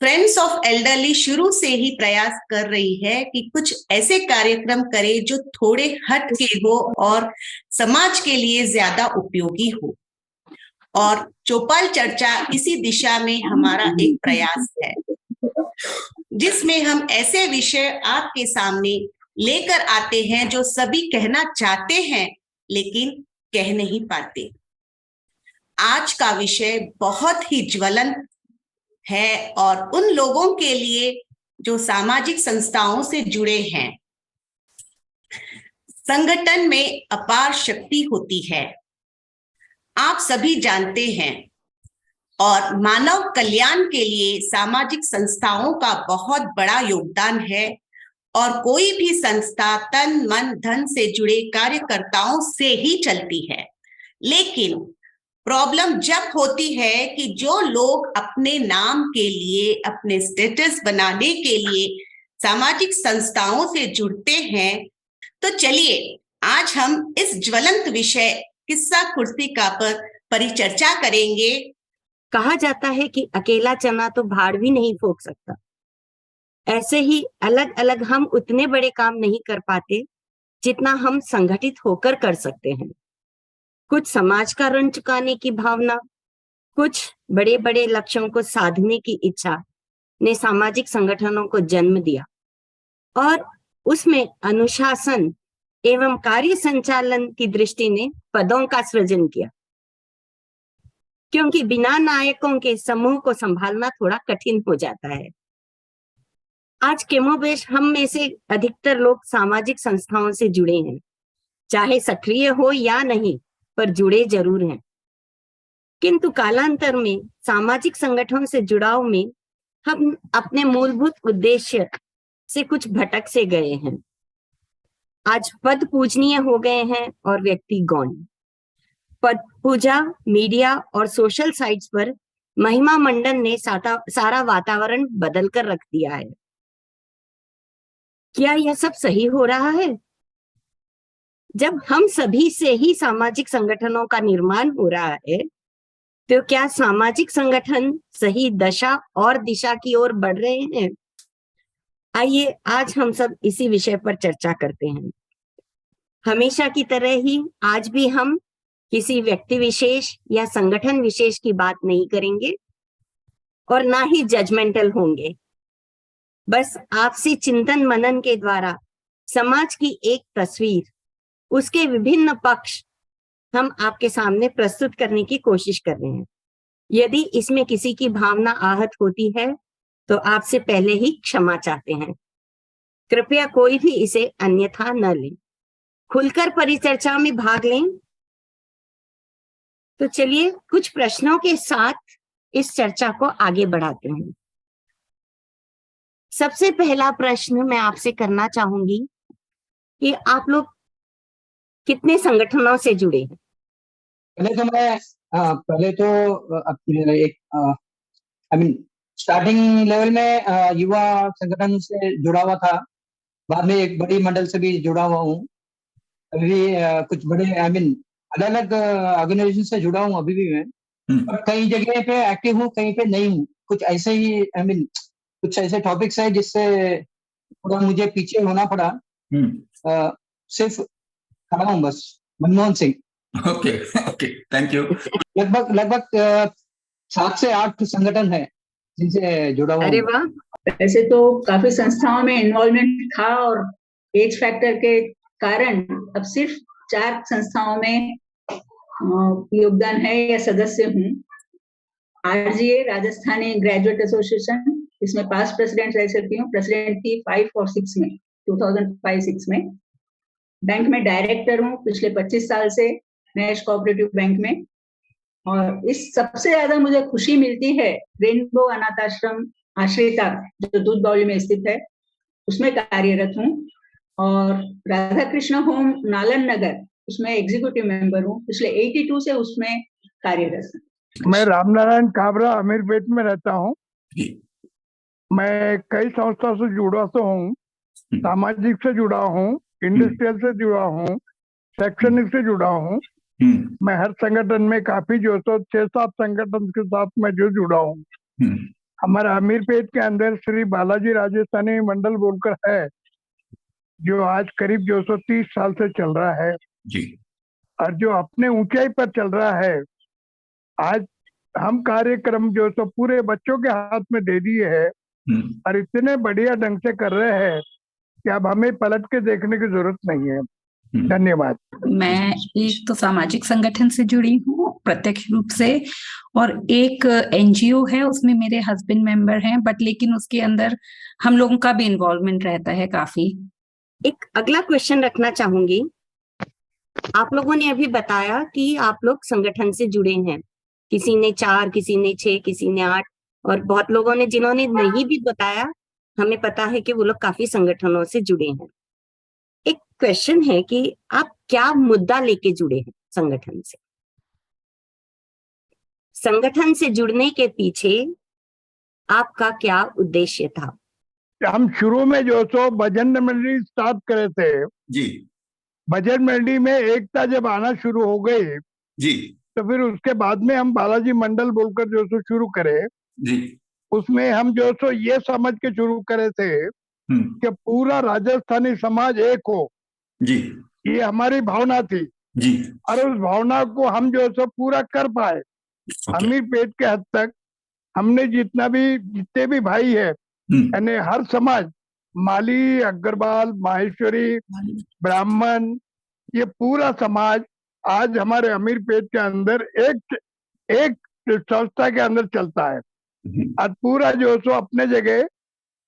Friends of elderly शुरू से ही प्रयास कर रही है कि कुछ ऐसे कार्यक्रम करे जो थोड़े हट के हो और समाज के लिए ज्यादा उपयोगी हो। और चौपाल चर्चा इसी दिशा में हमारा एक प्रयास है, जिसमें हम ऐसे विषय आपके सामने लेकर आते हैं जो सभी कहना चाहते हैं लेकिन कह नहीं पाते। आज का विषय बहुत ही ज्वलंत है और उन लोगों के लिए जो सामाजिक संस्थाओं से जुड़े हैं। संगठन में अपार शक्ति होती है, आप सभी जानते हैं, और मानव कल्याण के लिए सामाजिक संस्थाओं का बहुत बड़ा योगदान है। और कोई भी संस्था तन मन धन से जुड़े कार्यकर्ताओं से ही चलती है। लेकिन प्रॉब्लम जब होती है कि जो लोग अपने नाम के लिए, अपने स्टेटस बनाने के लिए सामाजिक संस्थाओं से जुड़ते हैं। तो चलिए आज हम इस ज्वलंत विषय किस्सा कुर्सी का पर परिचर्चा करेंगे। कहा जाता है कि अकेला चना तो भाड़ भी नहीं फूंक सकता। ऐसे ही अलग अलग हम उतने बड़े काम नहीं कर पाते जितना हम संगठित होकर कर सकते हैं। कुछ समाज का ऋण चुकाने की भावना, कुछ बड़े बड़े लक्ष्यों को साधने की इच्छा ने सामाजिक संगठनों को जन्म दिया और उसमें अनुशासन एवं कार्य संचालन की दृष्टि ने पदों का सृजन किया, क्योंकि बिना नायकों के समूह को संभालना थोड़ा कठिन हो जाता है। आज कमोबेश हम में से अधिकतर लोग सामाजिक संस्थाओं से जुड़े हैं, चाहे सक्रिय हो या नहीं, पर जुड़े जरूर हैं। किंतु कालांतर में सामाजिक संगठनों से जुड़ाव में हम अपने मूलभूत उद्देश्य से कुछ भटक से गए हैं। आज पद पूजनीय हो गए हैं और व्यक्ति गौण। पद पूजा, मीडिया और सोशल साइट्स पर महिमा मंडन ने सारा वातावरण बदल कर रख दिया है। क्या यह सब सही हो रहा है? जब हम सभी से ही सामाजिक संगठनों का निर्माण हो रहा है, तो क्या सामाजिक संगठन सही दशा और दिशा की ओर बढ़ रहे हैं? आइए आज हम सब इसी विषय पर चर्चा करते हैं। हमेशा की तरह ही आज भी हम किसी व्यक्ति विशेष या संगठन विशेष की बात नहीं करेंगे और ना ही जजमेंटल होंगे। बस आपसी चिंतन मनन के द्वारा समाज की एक तस्वीर, उसके विभिन्न पक्ष हम आपके सामने प्रस्तुत करने की कोशिश कर रहे हैं। यदि इसमें किसी की भावना आहत होती है तो आपसे पहले ही क्षमा चाहते हैं। कृपया कोई भी इसे अन्यथा न लें। खुलकर परिचर्चा में भाग लें। तो चलिए कुछ प्रश्नों के साथ इस चर्चा को आगे बढ़ाते हैं। सबसे पहला प्रश्न मैं आपसे करना चाहूंगी कि आप लोग कितने संगठनों से जुड़े हैं? पहले तो एक स्टार्टिंग लेवल में युवा संगठन से जुड़ा हुआ था। बाद में एक बड़ी मंडल से भी जुड़ा हुआ हूँ। अभी भी कुछ बड़े अलग अलग ऑर्गेनाइजेशन से जुड़ा हूँ अभी भी मैं। और कई जगह पे एक्टिव हूँ, कहीं पे नहीं हूँ। कुछ ऐसे ही कुछ ऐसे टॉपिक्स है जिससे थोड़ा मुझे पीछे होना पड़ा। सिर्फ खड़ा हूँ बस। Manmohan Singh. Okay, thank you. लगभग 7 से 8 संगठन है जिनसे जुड़ा हुआ। अरे वाह। ऐसे तो काफी संस्थाओं में इन्वॉल्वमेंट था और एज फैक्टर के कारण अब सिर्फ 4 संस्थाओं में योगदान है या सदस्य हूँ। आरजीए राजस्थानी ग्रेजुएट एसोसिएशन, इसमें पास्ट प्रेसिडेंट रह चुकी हूँ। प्रेसिडेंट थी 5 और 6 में, 2005-6 में। बैंक में डायरेक्टर हूँ पिछले 25 साल से, नेश कोऑपरेटिव बैंक में। और इस सबसे ज्यादा मुझे खुशी मिलती है रेनबो अनाथ आश्रम आश्रिता, जो दूध बावली में स्थित है, उसमें कार्यरत हूँ। और राधा कृष्ण होम नालन नगर, उसमें एग्जीक्यूटिव मेंबर हूँ। पिछले 82 से उसमें कार्यरत हूँ। मैं रामनारायण काबरा अमीरपेट में रहता हूँ। मैं कई संस्था से जुड़ा तो हूँ, सामाजिक से जुड़ा हूँ, इंडस्ट्रियल से जुड़ा हूँ, शैक्षणिक से जुड़ा हूँ। मैं हर संगठन में काफी जो 6-7 संगठन के साथ मैं जुड़ा हूँ। हमारा अमीरपेट के अंदर श्री बालाजी राजस्थानी मंडल बोलकर है, जो आज करीब 230 साल से चल रहा है जी। और जो अपने ऊंचाई पर चल रहा है। आज हम कार्यक्रम जो तो पूरे बच्चों के हाथ में दे दिए है और इतने बढ़िया ढंग से कर रहे हैं कि अब हमें पलट के देखने की जरूरत नहीं है। धन्यवाद। मैं एक तो सामाजिक संगठन से जुड़ी हूँ प्रत्यक्ष रूप से, और एक एनजीओ है, उसमें मेरे हस्बैंड मेंबर हैं, बट लेकिन उसके अंदर हम लोगों का भी इन्वॉल्वमेंट रहता है काफी। एक अगला क्वेश्चन रखना चाहूंगी। आप लोगों ने अभी बताया कि आप लोग संगठन से जुड़े हैं, किसी ने 4, किसी ने 6, किसी ने 8, और बहुत लोगों ने जिन्होंने नहीं भी बताया, हमें पता है कि वो लोग काफी संगठनों से जुड़े हैं। एक क्वेश्चन है कि आप क्या मुद्दा लेके जुड़े हैं संगठन से? संगठन से जुड़ने के पीछे आपका क्या उद्देश्य था? हम शुरू में जो सो भजन मंडली स्टार्ट करे थे जी भजन मंडली में एकता जब आना शुरू हो गई जी तो फिर उसके बाद में हम बालाजी मंडल बोलकर जो सो शुरू करे। जी उसमें हम जो सो ये समझ के शुरू करे थे कि पूरा राजस्थानी समाज एक हो, जी ये हमारी भावना थी जी। और उस भावना को हम जो सो पूरा कर पाए। अमीरपेट के हद तक हमने जितने भी भाई है, यानी हर समाज, माली, अग्रवाल, माहेश्वरी, ब्राह्मण, ये पूरा समाज आज हमारे अमीरपेट के अंदर एक संस्था के अंदर चलता है। आज पूरा जो सो अपने जगह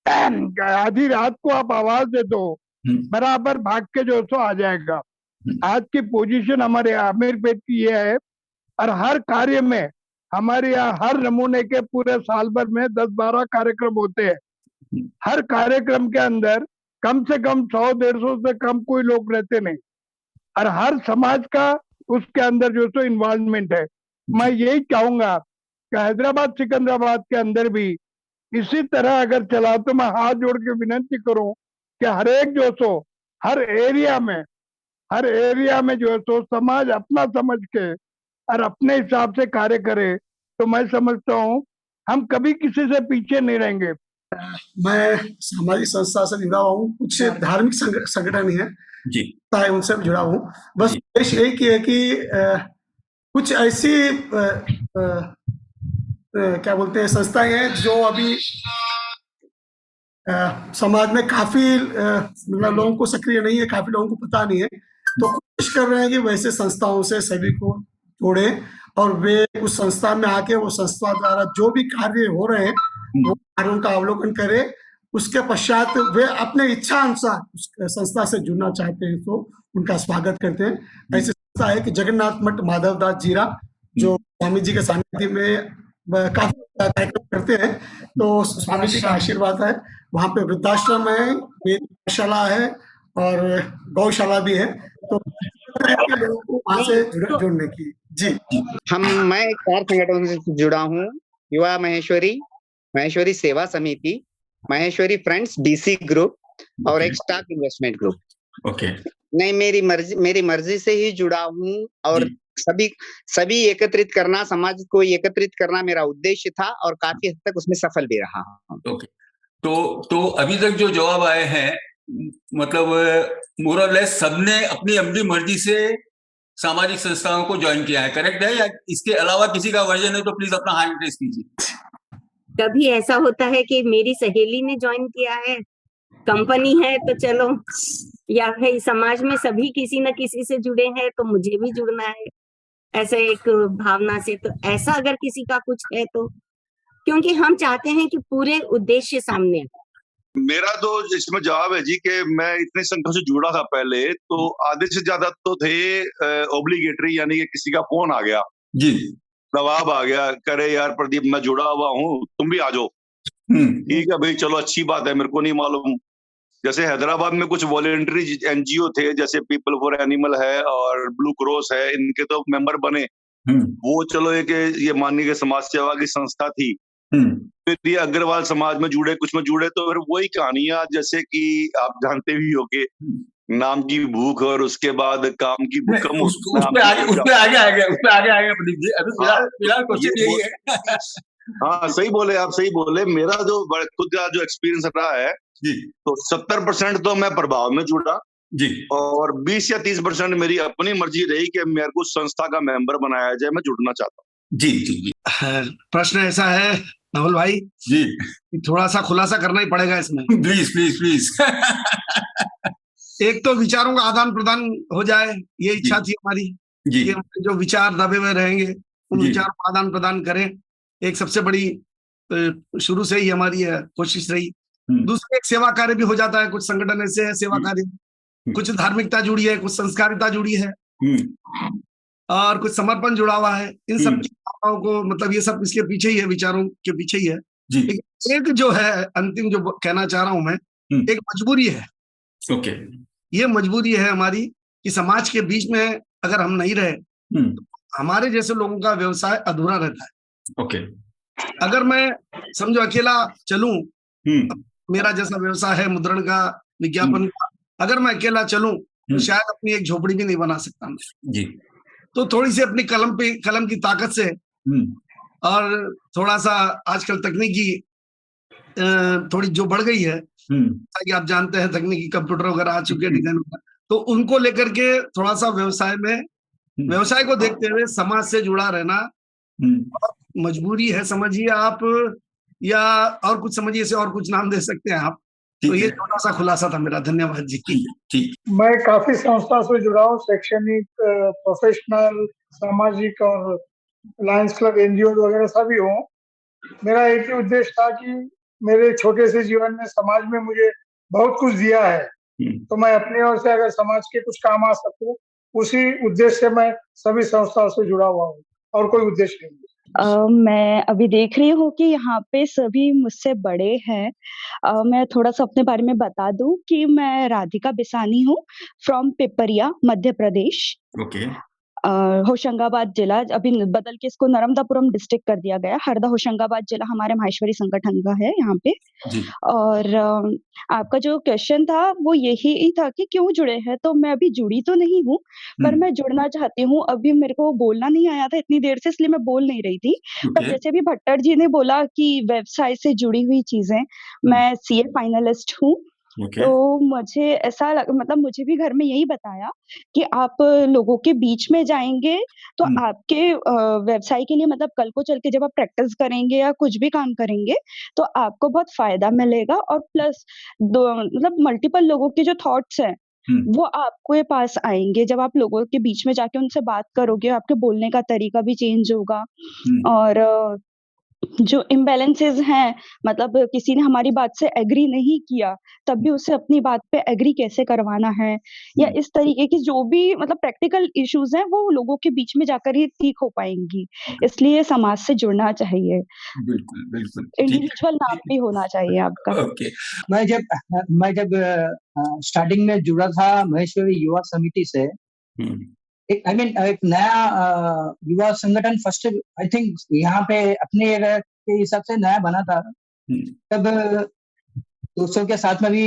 आधी रात को आप आवाज दे दो, बराबर भाग के जो सो आ जाएगा। आज की पोजीशन हमारे अमीरपेट की ये है, और हर कार्य में हमारे यहाँ हर नमूने के पूरे साल भर में 10-12 कार्यक्रम होते हैं। हर कार्यक्रम के अंदर कम से कम 100-150 से कम कोई लोग रहते नहीं, और हर समाज का उसके अंदर जो सो इन्वॉल्वमेंट है। मैं यही चाहूंगा कि हैदराबाद सिकंदराबाद के अंदर भी इसी तरह अगर चला तो मैं हाथ जोड़ के विनती करूं कि हर एक जो सो हर एरिया में जो सो समाज अपना समझ के और अपने हिसाब से कार्य करे, तो मैं समझता हूँ हम कभी किसी से पीछे नहीं रहेंगे। मैं सामाजिक संस्था से जुड़ा हुआ हूँ, कुछ धार्मिक संगठन है जी, उनसे भी जुड़ा हूँ। बस उद्देश्य यही है कि कुछ ऐसी क्या बोलते हैं संस्थाएं हैं जो अभी समाज में काफी मतलब लोगों को सक्रिय नहीं है, काफी लोगों को पता नहीं है, तो कोशिश कर रहे हैं कि वैसे संस्थाओं से सभी को जोड़े और वे उस संस्था में आके वो संस्था द्वारा जो भी कार्य हो रहे हैं वो कार्यों का अवलोकन करे। उसके पश्चात वे अपने इच्छा अनुसार उस संस्था से जुड़ना चाहते हैं तो उनका स्वागत करते हैं। ऐसी संस्था है कि जगन्नाथ मठ माधवदास जीरा, जो स्वामी जी के सानिध्य में काफी कार्यक्रम करते हैं, तो स्वामी जी का आशीर्वाद है। वहाँ पे वृद्धाश्रम है, वेदशाला है और गौशाला भी है, तो लोगों को वहाँ से जुड़ने की। जी मैं 4 संगठनों से जुड़ा हूँ। युवा महेश्वरी सेवा समिति, महेश्वरी फ्रेंड्स डीसी ग्रुप और एक स्टाक इन्वेस्टमेंट ग्रुप। ओके। नहीं, मेरी मर्जी से ही जुड़ा हूँ और सभी एकत्रित करना, समाज को एकत्रित करना मेरा उद्देश्य था और काफी हद तक उसमें सफल भी रहा हूँ। ओके। तो अभी तक जो जवाब आए हैं, मतलब मोर और लेस सबने अपनी अपनी मर्जी से सामाजिक संस्थाओं को ज्वाइन किया है, करेक्ट है? या इसके अलावा किसी का वर्जन है तो प्लीज अपना हैंड रेज कीजिए। कभी ऐसा होता है कि मेरी सहेली ने ज्वाइन किया है, कंपनी है तो चलो, या फिर समाज में सभी किसी न किसी से जुड़े हैं तो मुझे भी जुड़ना है, ऐसे एक भावना से। तो ऐसा अगर किसी का कुछ है तो, क्योंकि हम चाहते हैं कि पूरे उद्देश्य सामने आए। मेरा तो इसमें जवाब है जी कि मैं इतने संगठन से जुड़ा था पहले, तो आधे से ज्यादा तो थे ऑब्लिगेटरी, यानी कि किसी का फोन आ गया जी, दबाव आ गया, करे यार प्रदीप मैं जुड़ा हुआ हूँ, तुम भी आ जाओ। ठीक है भाई, चलो अच्छी बात है, मेरे को नहीं मालूम। जैसे हैदराबाद में कुछ वॉलेंटरी एनजीओ थे, जैसे पीपल फॉर एनिमल है और ब्लू क्रॉस है, इनके तो मेंबर बने। वो चलो एक ये माननीय के समाज सेवा की संस्था थी। फिर ये अग्रवाल समाज में जुड़े, कुछ में जुड़े, तो फिर वही कहानियां जैसे कि आप जानते भी हो कि नाम की भूख और उसके बाद काम की भूख कम। उस पे आगे प्रदीप जी, अभी फिलहाल क्वेश्चन यही है हाँ सही बोले आप, सही बोले। मेरा जो खुद का जो एक्सपीरियंस रहा है जी, तो 70% तो मैं प्रभाव में जुड़ा जी, और 20 या 30% मेरी अपनी मर्जी रही कि मेरे को संस्था का मेंबर बनाया जाए, मैं जुड़ना चाहता हूँ। जी, जी, जी, प्रश्न ऐसा है नवल भाई जी, थोड़ा सा खुलासा करना ही पड़ेगा इसमें। Please please please. एक तो विचारों का आदान प्रदान हो जाए, ये इच्छा थी हमारी जी, कि हम जो विचार दबे हुए रहेंगे उन जी। विचारों का आदान प्रदान करें। एक सबसे बड़ी शुरू से ही हमारी कोशिश रही। दूसरा एक सेवा कार्य भी हो जाता है, कुछ संगठन ऐसे है सेवा कार्य, कुछ धार्मिकता जुड़ी है, कुछ संस्कारिता जुड़ी है और कुछ समर्पण जुड़ा हुआ है। इन सब की भावनाओं को मतलब ये सब इसके पीछे ही है, विचारों के पीछे ही है। एक जो है अंतिम जो कहना चाह रहा हूं मैं, एक मजबूरी है। ओके, ये मजबूरी है हमारी कि समाज के बीच में अगर हम नहीं रहे तो हमारे जैसे लोगों का व्यवसाय अधूरा रहता है। ओके, अगर मैं समझो अकेला चलूं, मेरा जैसा व्यवसाय है मुद्रण का, विज्ञापन का, अगर मैं अकेला चलूं तो शायद अपनी एक झोपड़ी भी नहीं बना सकता मैं। जी, तो थोड़ी सी अपनी कलम की ताकत से और थोड़ा सा आजकल तकनीकी थोड़ी जो बढ़ गई है, कि आप जानते हैं तकनीकी कंप्यूटर वगैरह आ चुके हैं, डिजाइन वगैरह, तो उनको लेकर के थोड़ा सा व्यवसाय को देखते हुए समाज से जुड़ा रहना मजबूरी है समझिए आप, या और कुछ समझिए, इसे और कुछ नाम दे सकते हैं आप। तो ये छोटा सा खुलासा था मेरा। धन्यवाद जी। ठीक। मैं काफी संस्था से जुड़ा हूँ, शैक्षणिक, प्रोफेशनल, सामाजिक और लायंस क्लब, एनजीओ वगैरह सभी हूँ। मेरा एक ही उद्देश्य था कि मेरे छोटे से जीवन में समाज में मुझे बहुत कुछ दिया है, तो मैं अपनी ओर से अगर समाज के कुछ काम आ सकूं, उसी उद्देश्य से मैं सभी संस्थाओं से जुड़ा हुआ हूँ, और कोई उद्देश्य नहीं है। मैं अभी देख रही हूँ कि यहाँ पे सभी मुझसे बड़े हैं। मैं थोड़ा सा अपने बारे में बता दूं कि मैं राधिका बिसानी हूँ, फ्रॉम पिपरिया, मध्य प्रदेश। ओके, होशंगाबाद जिला, अभी बदल के इसको नर्मदापुरम डिस्ट्रिक्ट कर दिया गया। हरदा होशंगाबाद जिला हमारे माहेश्वरी संगठन का है यहाँ पे। और आपका जो क्वेश्चन था वो यही था कि क्यों जुड़े हैं, तो मैं अभी जुड़ी तो नहीं हूँ, पर मैं जुड़ना चाहती हूँ। अभी मेरे को बोलना नहीं आया था इतनी देर से, इसलिए मैं बोल नहीं रही थी। पर जैसे अभी भट्टर जी ने बोला कि व्यवसाय से जुड़ी हुई चीजें, मैं सीए फाइनलिस्ट हूँ। तो मुझे ऐसा मतलब मुझे भी घर में यही बताया कि आप लोगों के बीच में जाएंगे तो आपके व्यवसाय के लिए, मतलब कल को चल के जब आप प्रैक्टिस करेंगे या कुछ भी काम करेंगे तो आपको बहुत फायदा मिलेगा। और प्लस मतलब मल्टीपल लोगों के जो थॉट्स हैं वो आपके पास आएंगे। जब आप लोगों के बीच में जाके उनसे बात करोगे, आपके बोलने का तरीका भी चेंज होगा। और जो इम्बैलेंसेस हैं, मतलब किसी ने हमारी बात से एग्री नहीं किया, तब भी उसे अपनी बात पे एग्री कैसे करवाना है, या इस तरीके की जो भी मतलब प्रैक्टिकल इश्यूज हैं, वो लोगों के बीच में जाकर ही ठीक हो पाएंगी। इसलिए समाज से जुड़ना चाहिए। बिल्कुल बिल्कुल, इंडिविजुअल नाम भी होना चाहिए आपका। ओके। मैं जब स्टार्टिंग में जुड़ा था महेश्वरी युवा समिति से, एक नया युवा संगठन फर्स्ट आई थिंक यहाँ पे अपने के हिसाब से नया बना था। तब दोस्तों के साथ में भी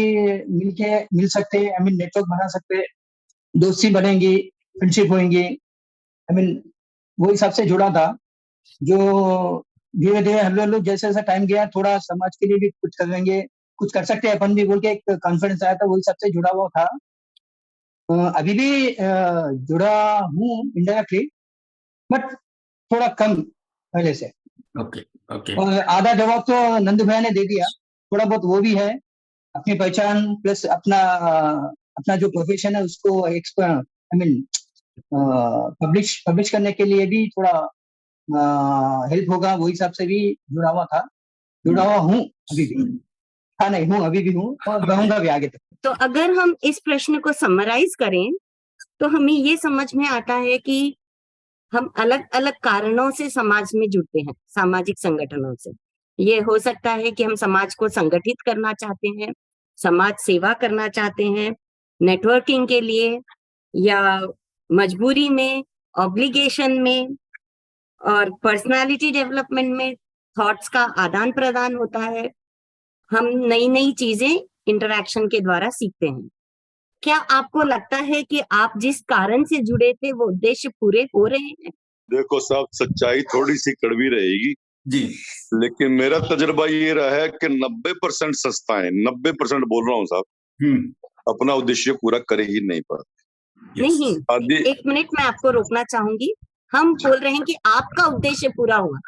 मिल सकते, नेटवर्क बना सकते, दोस्ती बनेंगी, फ्रेंडशिप होंगी। वो हिसाब से जुड़ा था। जो धीरे धीरे हल्लो जैसे जैसा टाइम गया, थोड़ा समाज के लिए भी कुछ करेंगे, कुछ कर सकते हैं अपन भी बोल के एक कॉन्फिडेंस आया था, वो हिसाब से जुड़ा हुआ था। अभी भी जुड़ा हूँ इनडायरेक्टली, बट थोड़ा कम पहले से। Okay okay. और आधा जवाब तो नंद भैया ने दे दिया, थोड़ा बहुत वो भी है। अपनी पहचान प्लस अपना जो प्रोफेशन है उसको पब्लिश करने के लिए भी थोड़ा हेल्प होगा, वो हिसाब से भी जुड़ा हुआ हूँ अभी भी। हाँ, नहीं हूँ, अभी भी हूँ और रहूंगा भी आगे तक। तो अगर हम इस प्रश्न को समराइज करें तो हमें ये समझ में आता है कि हम अलग अलग कारणों से समाज में जुड़ते हैं, सामाजिक संगठनों से। ये हो सकता है कि हम समाज को संगठित करना चाहते हैं, समाज सेवा करना चाहते हैं, नेटवर्किंग के लिए, या मजबूरी में, ऑब्लिगेशन में, और पर्सनालिटी डेवलपमेंट में थॉट्स का आदान प्रदान होता है। हम नई नई चीजें इंटरैक्शन के द्वारा सीखते हैं। क्या आपको लगता है कि आप जिस कारण से जुड़े थे वो उद्देश्य पूरे हो रहे हैं? देखो साहब, सच्चाई थोड़ी सी कड़वी रहेगी, जी। लेकिन मेरा तजुर्बा ये रहा है कि 90% संस्थाएं, 90% बोल रहा हूँ साहब, अपना उद्देश्य पूरा कर ही नहीं पाते। नहीं, एक मिनट मैं आपको रोकना चाहूंगी। हम बोल रहे हैं कि आपका उद्देश्य पूरा हुआ,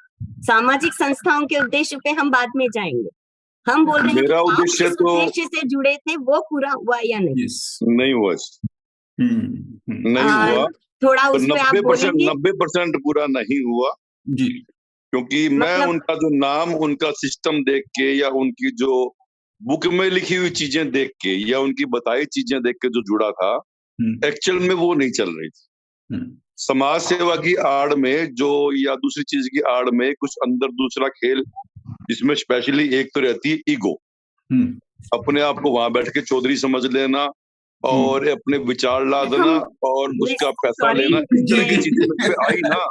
सामाजिक संस्थाओं के उद्देश्य पे हम बाद में जाएंगे। हम बोल रहे हैं मेरा कि उद्देश्य आप जिस तो उद्देश्य से जुड़े थे वो पूरा हुआ या नहीं? नहीं हुआ, नहीं हुआ। थोड़ा उस पे आप बोलेंगे? 90% पूरा नहीं हुआ जी, क्योंकि मैं उनका जो नाम, उनका सिस्टम देख के या उनकी जो बुक में लिखी हुई चीजें देख के या उनकी बताई चीजें देख के जो जुड़ा था, एक्चुअल में वो नहीं चल रही थी। समाज सेवा की आड़ में जो या दूसरी चीज की आड़ में कुछ अंदर दूसरा खेल, जिसमें स्पेशली एक तो रहती है ईगो, अपने आप को वहां बैठ के चौधरी समझ लेना और अपने विचार ला देना और उसका पैसा लेना, इस तरह की चीजें आई ना,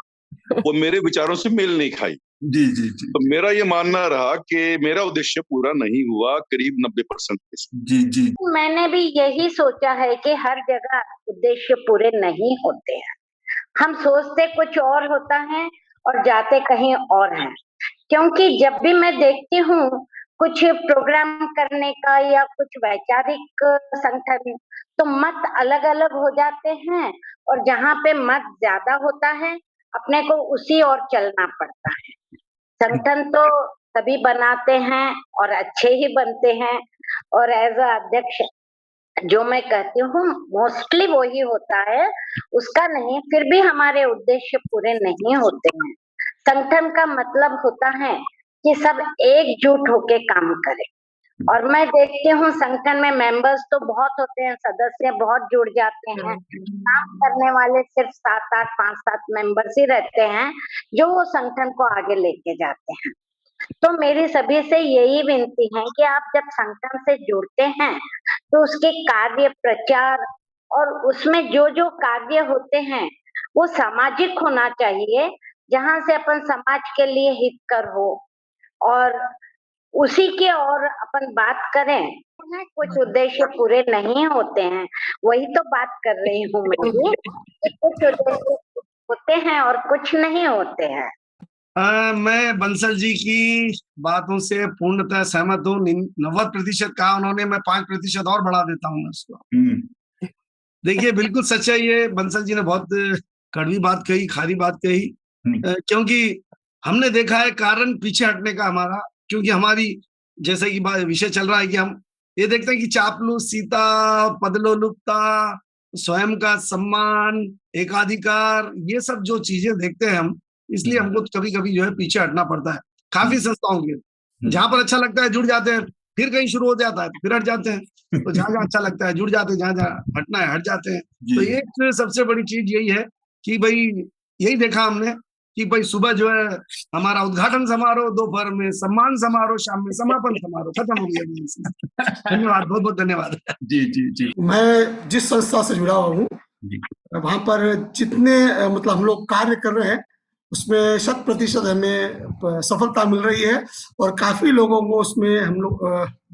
वो मेरे विचारों से मेल नहीं खाई। जी जी जी। तो मेरा ये मानना रहा कि मेरा उद्देश्य पूरा नहीं हुआ करीब 90%। जी जी। मैंने भी यही सोचा है कि हर जगह उद्देश्य पूरे नहीं होते हैं। हम सोचते कुछ और होता है और जाते कहीं और हैं। क्योंकि जब भी मैं देखती हूँ कुछ प्रोग्राम करने का या कुछ वैचारिक संगठन, तो मत अलग अलग हो जाते हैं और जहाँ पे मत ज्यादा होता है अपने को उसी ओर चलना पड़ता है। संगठन तो सभी बनाते हैं और अच्छे ही बनते हैं, और एज अ अध्यक्ष जो मैं कहती हूँ मोस्टली वो ही होता है, उसका नहीं, फिर भी हमारे उद्देश्य पूरे नहीं होते हैं। संगठन का मतलब होता है कि सब एकजुट होके काम करें, और मैं देखती हूँ संगठन में मेंबर्स तो बहुत होते हैं, सदस्य बहुत जुड़ जाते हैं, काम करने वाले सिर्फ 7-8, 5-7 मेंबर्स ही रहते हैं जो वो संगठन को आगे लेके जाते हैं। तो मेरी सभी से यही विनती है कि आप जब संगठन से जुड़ते हैं तो उसके कार्य, प्रचार और उसमें जो जो कार्य होते हैं वो सामाजिक होना चाहिए, जहां से अपन समाज के लिए हितकर हो, और उसी के और अपन बात करें। कुछ उद्देश्य पूरे नहीं होते हैं, वही तो बात कर रही हूँ मैं भी, कुछ उद्देश्य होते हैं और कुछ नहीं होते हैं। मैं बंसल जी की बातों से पूर्णतः सहमत हूँ। 90% कहा उन्होंने, मैं 5% और बढ़ा देता हूँ उसको। देखिए बिल्कुल सच है, ये बंसल जी ने बहुत कड़वी बात कही, खारी बात कही, क्योंकि हमने देखा है कारण पीछे हटने का हमारा, क्योंकि हमारी जैसे कि विषय चल रहा है कि हम ये देखते हैं कि चापलूसीता, पदलोलुपता, स्वयं का सम्मान, एकाधिकार, ये सब जो चीजें देखते हैं हम, इसलिए हमको कभी कभी जो है पीछे हटना पड़ता है। काफी संस्थाओं के जहां पर अच्छा लगता है जुड़ जाते हैं, फिर कहीं शुरू हो जाता है फिर हट जाते हैं, तो जहां जहां अच्छा लगता है जुड़ जाते हैं, जहां जहां हटना है हट जाते हैं। तो एक सबसे बड़ी चीज यही है कि भाई यही देखा हमने कि भाई सुबह जो है हमारा उद्घाटन समारोह, दोपहर में सम्मान समारोह, शाम में समापन समारोह, खत्म हो गया। धन्यवाद, बहुत बहुत धन्यवाद। जी जी जी। मैं जिस संस्था से जुड़ा हुआ हूँ वहां पर जितने मतलब हम लोग कार्य कर रहे हैं उसमें 100% हमें सफलता मिल रही है, और काफी लोगों को उसमें हम लोग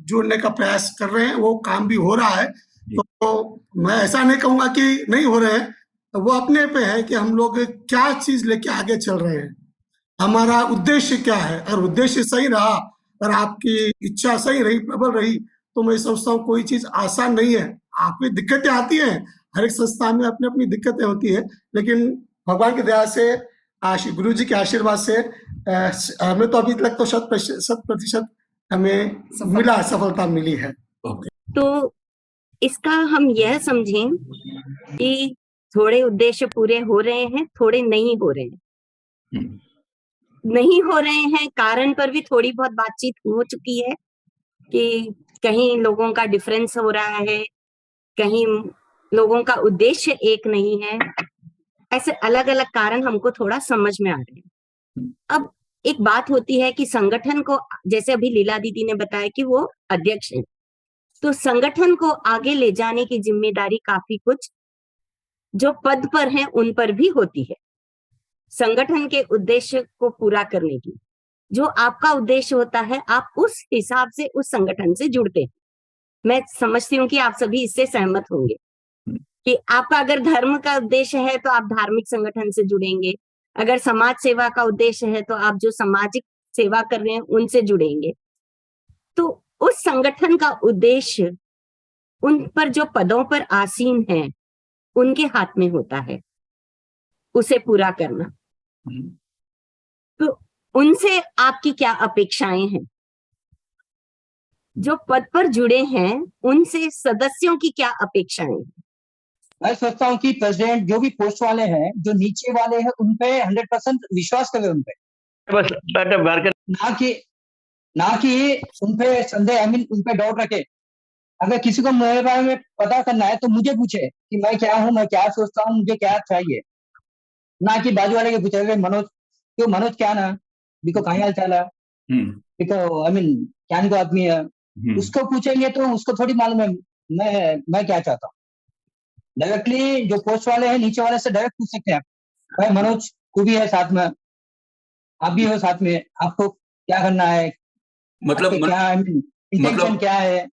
जोड़ने का प्रयास कर रहे हैं, वो काम भी हो रहा है। तो मैं ऐसा नहीं कहूंगा कि नहीं हो रहे हैं, वो अपने पे है कि हम लोग क्या चीज लेके आगे चल रहे हैं, हमारा उद्देश्य क्या है। अगर उद्देश्य सही रहा और आपकी इच्छा सही रही, प्रबल रही, तो मैं समझता हूँ कोई चीज आसान नहीं है। आपकी दिक्कतें आती हैं, हर एक संस्था में अपनी अपनी दिक्कतें होती है, लेकिन भगवान की दया से, गुरु जी के आशीर्वाद से हमें तो अभी तक तो 100% हमें मिला, सफलता मिली है। तो इसका हम यह समझें कि थोड़े उद्देश्य पूरे हो रहे हैं, थोड़े नहीं हो रहे हैं। नहीं हो रहे हैं कारण पर भी थोड़ी बहुत बातचीत हो चुकी है कि कहीं लोगों का डिफरेंस हो रहा है, कहीं लोगों का उद्देश्य एक नहीं है, ऐसे अलग अलग कारण हमको थोड़ा समझ में आ रहे हैं। अब एक बात होती है कि संगठन को, जैसे अभी लीला दीदी ने बताया कि वो अध्यक्ष है, तो संगठन को आगे ले जाने की जिम्मेदारी काफी कुछ जो पद पर हैं उन पर भी होती है, संगठन के उद्देश्य को पूरा करने की। जो आपका उद्देश्य होता है आप उस हिसाब से उस संगठन से जुड़ते हैं। मैं समझती हूँ कि आप सभी इससे सहमत होंगे कि आपका अगर धर्म का उद्देश्य है तो आप धार्मिक संगठन से जुड़ेंगे, अगर समाज सेवा का उद्देश्य है तो आप जो सामाजिक सेवा कर रहे हैं उनसे जुड़ेंगे, तो उस संगठन का उद्देश्य उन पर जो पदों पर आसीन हैं उनके हाथ में होता है, उसे पूरा करना। तो उनसे आपकी क्या अपेक्षाएं हैं? जो पद पर जुड़े हैं उनसे सदस्यों की क्या अपेक्षाएं हैं? मैं सोचता हूँ कि प्रेसिडेंट जो भी पोस्ट वाले हैं, जो नीचे वाले हैं, उन पे 100% विश्वास करें उन पे, ना कि उन पे संदेह, उन पे डाउट रखे। अगर किसी को मेरे बारे में पता करना है तो मुझे पूछे कि मैं क्या हूँ, मैं क्या सोचता हूँ, मुझे क्या चाहिए, ना कि बाजू वाले के पूछे मनोज क्यों, मनोज क्या ना, देखो कहीं हाल चाल है, देखो क्या को आदमी है, उसको पूछेंगे तो उसको थोड़ी मालूम है मैं क्या चाहता हूँ। डायरेक्टली जो पोस्ट वाले हैं नीचे वाले से डायरेक्ट पूछ सकते हैं, भाई मनोज तू भी है साथ में, आप भी हो साथ में, आपको क्या करना है, मतलब इंटेंशन क्या है।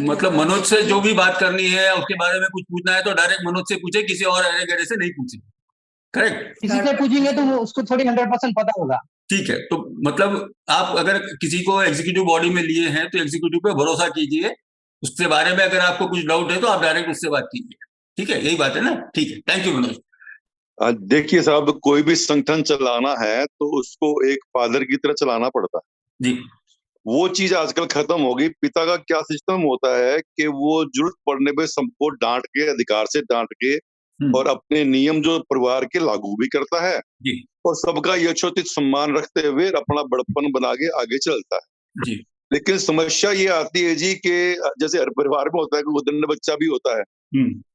मतलब मनोज से जो भी बात करनी है, उसके बारे में कुछ पूछना है तो डायरेक्ट मनोज से पूछे, किसी और एग्रीगेटर से नहीं पूछे। करेक्ट? किसी से पूछेंगे तो उसको थोड़ी 100% पता होगा। ठीक है, तो मतलब आप अगर किसी को एग्जीक्यूटिव बॉडी में लिए हैं तो एग्जीक्यूटिव पे भरोसा कीजिए, उसके बारे में अगर आपको कुछ डाउट है तो आप डायरेक्ट उससे बात कीजिए। ठीक है, यही बात है ना? ठीक है, थैंक यू मनोज। देखिए साहब, कोई भी संगठन चलाना है तो उसको एक फादर की तरह चलाना पड़ता है जी। वो चीज आजकल खत्म हो गई। पिता का क्या सिस्टम होता है कि वो जरूरत पड़ने पे सबको डांट के, अधिकार से डांट के और अपने नियम जो परिवार के लागू भी करता है जी। और सबका यथोचित सम्मान रखते हुए अपना बड़प्पन बना के आगे चलता है जी। लेकिन समस्या ये आती है जी कि जैसे हर परिवार में होता है कि उदंड बच्चा भी होता है,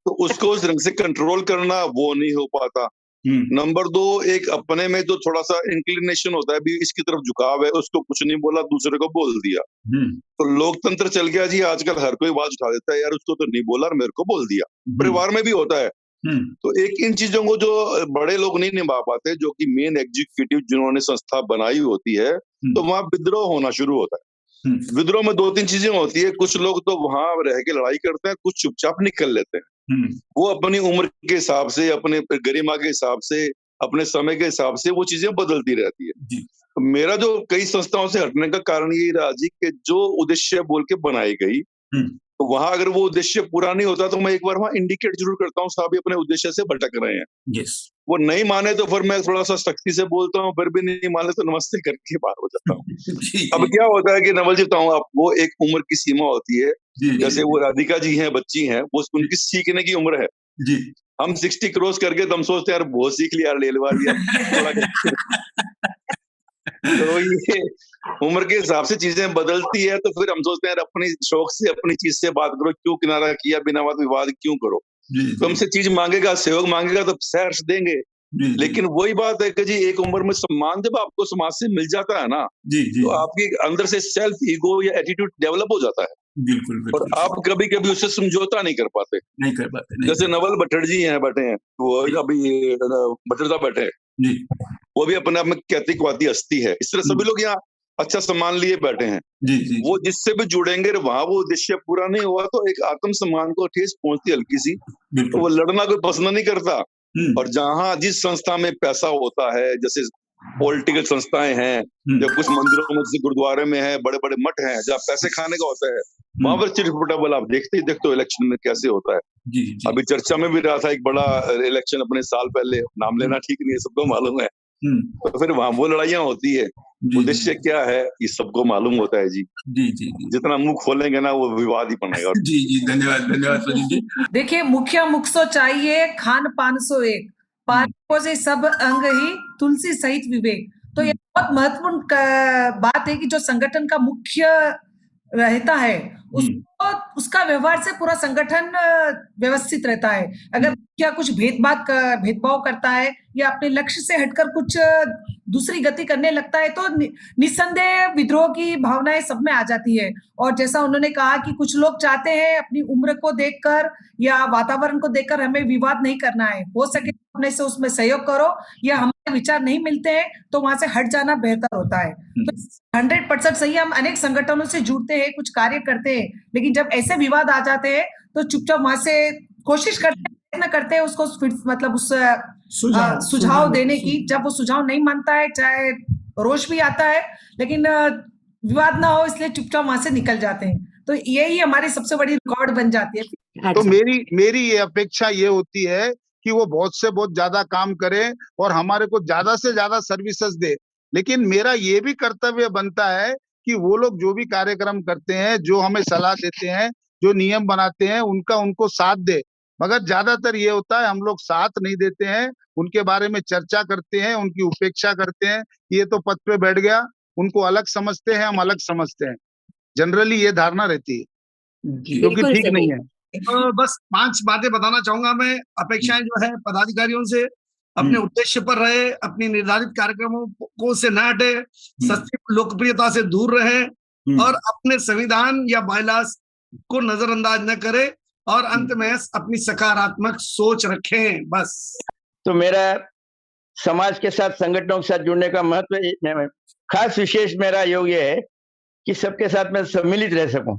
तो उसको उस ढंग से कंट्रोल करना वो नहीं हो पाता। नंबर 2, एक अपने में जो थोड़ा सा इंक्लिनेशन होता है भी इसकी तरफ झुकाव है, उसको कुछ नहीं बोला, दूसरे को बोल दिया, तो लोकतंत्र चल गया जी। आजकल हर कोई आवाज उठा देता है, यार उसको तो नहीं बोला और मेरे को बोल दिया। परिवार में भी होता है। तो एक इन चीजों को जो बड़े लोग नहीं निभा पाते, जो कि मेन एग्जीक्यूटिव जिन्होंने संस्था बनाई होती है, तो वहां विद्रोह होना शुरू होता है। विद्रोह में 2-3 चीजें होती है। कुछ लोग तो वहां रह के लड़ाई करते हैं, कुछ चुपचाप निकल लेते हैं। वो अपनी उम्र के हिसाब से, अपने गरिमा के हिसाब से, अपने समय के हिसाब से वो चीजें बदलती रहती है। तो मेरा जो कई संस्थाओं से हटने का कारण यही रहा जी कि जो उद्देश्य बोल के बनाई गई, तो वहां अगर वो उद्देश्य पूरा नहीं होता तो मैं एक बार वहां इंडिकेट जरूर करता हूँ, साहब अपने उद्देश्य से भटक रहे हैं। yes. वो नहीं माने तो फिर मैं थोड़ा सा सख्ती से बोलता हूँ, फिर भी नहीं माने तो नमस्ते करके बाहर हो जाता हूँ। अब क्या होता है कि नवल जी बताऊँ आपको, एक उम्र की सीमा होती है। जैसे वो राधिका जी हैं, बच्ची हैं, वो उनकी सीखने की उम्र है जी। हम 60 क्रॉस करके तो हम सोचते हैं यार बहुत सीख लिया, ले लवा लिया। तो ये उम्र के हिसाब से चीजें बदलती है, तो फिर हम सोचते हैं अपनी शौक से, अपनी चीज से बात करो, क्यों किनारा किया, बिना बात विवाद क्यों करो। तो हमसे चीज मांगेगा, सहयोग मांगेगा तो सहर्ष देंगे। लेकिन वही बात है कि जी एक उम्र में सम्मान जब आपको समाज से मिल जाता है ना, तो आपके अंदर से सेल्फ ईगो या एटीट्यूड डेवलप हो जाता है। बिल्कुल, बिल्कुल। और आप कभी कभी उससे समझौता नहीं कर पाते। जैसे नवल भट्टर जी हैं, बैठे हैं, वो अभी भट्टर साहब बैठे हैं, वो भी अपने आप में कहती हस्ती है। इस तरह सभी लोग यहाँ अच्छा सम्मान लिए बैठे हैं। वो जिससे भी जुड़ेंगे, वहां वो उद्देश्य पूरा नहीं हुआ तो एक आत्म सम्मान को ठेस पहुंचती हल्की सी, तो वो लड़ना कोई पसंद नहीं करता। और जहां जिस संस्था में पैसा होता है, जैसे पॉलिटिकल संस्थाएं हैं या कुछ मंदिरों में, जैसे गुरुद्वारे में है, बड़े बड़े मठ हैं जहाँ पैसे खाने का होता है, वहां पर चिटपुटाबल आप देखते हो इलेक्शन में कैसे होता है। अभी चर्चा में भी रहा था एक बड़ा इलेक्शन अपने साल पहले, नाम लेना ठीक नहीं है, सबको मालूम है। तो फिर वहां वो लड़ाइयां होती है, उद्देश्य क्या है ये सबको मालूम होता है जी। जितना मुंह खोलेंगे ना वो विवाद ही बनेगा। जी, धन्यवाद प्रदीप जी। देखिए, मुखिया मुख सो चाहिए, खान पान सो एक, पार्को से सब अंग ही, तुलसी सहित विवेक। तो ये बहुत महत्वपूर्ण बात है कि जो संगठन का मुख्य रहता है उसको, उसका व्यवहार से पूरा संगठन व्यवस्थित रहता है। अगर क्या कुछ भेदभाव करता है या अपने लक्ष्य से हटकर कुछ दूसरी गति करने लगता है, तो निस्संदेह विद्रोह की भावनाएं सब में आ जाती है। और जैसा उन्होंने कहा कि कुछ लोग चाहते हैं अपनी उम्र को देखकर या वातावरण को देखकर हमें विवाद नहीं करना है, हो सके अपने से उसमें सहयोग करो, या हमारे विचार नहीं मिलते हैं तो वहां से हट जाना बेहतर होता है। तो 100% सही। हम अनेक संगठनों से जुड़ते हैं, कुछ कार्य करते हैं, लेकिन जब ऐसे विवाद आ जाते हैं तो चुपचाप वहां से कोशिश करते हैं उसको मतलब उस सुझाव देने की। जब वो सुझाव नहीं मानता है, चाहे रोष भी आता है, लेकिन विवाद ना हो इसलिए चुपचाप वहां से निकल जाते हैं। तो यही हमारी सबसे बड़ी रिकॉर्ड बन जाती है। तो मेरी ये अपेक्षा ये होती है कि वो बहुत से बहुत ज्यादा काम करें और हमारे को ज्यादा से ज्यादा सर्विसेज दे, लेकिन मेरा ये भी कर्तव्य बनता है कि वो लोग जो भी कार्यक्रम करते हैं, जो हमें सलाह देते हैं, जो नियम बनाते हैं, उनका उनको साथ दे। मगर ज्यादातर ये होता है हम लोग साथ नहीं देते हैं, उनके बारे में चर्चा करते हैं, उनकी उपेक्षा करते हैं, ये तो पद पे बैठ गया, उनको अलग समझते हैं, हम अलग समझते हैं। जनरली ये धारणा रहती है, जो कि ठीक नहीं है। बस 5 बातें बताना चाहूंगा मैं। अपेक्षाएं जो है पदाधिकारियों से, अपने उद्देश्य पर रहे, अपनी निर्धारित कार्यक्रमों को से न हटे, सस्ती लोकप्रियता से दूर रहे और अपने संविधान या बायलास को नजरअंदाज न करे और अंत में अपनी सकारात्मक सोच रखें। बस। तो मेरा समाज के साथ, संगठनों के साथ जुड़ने का महत्व, खास विशेष मेरा योग ये है कि सबके साथ मैं सम्मिलित रह सकूं।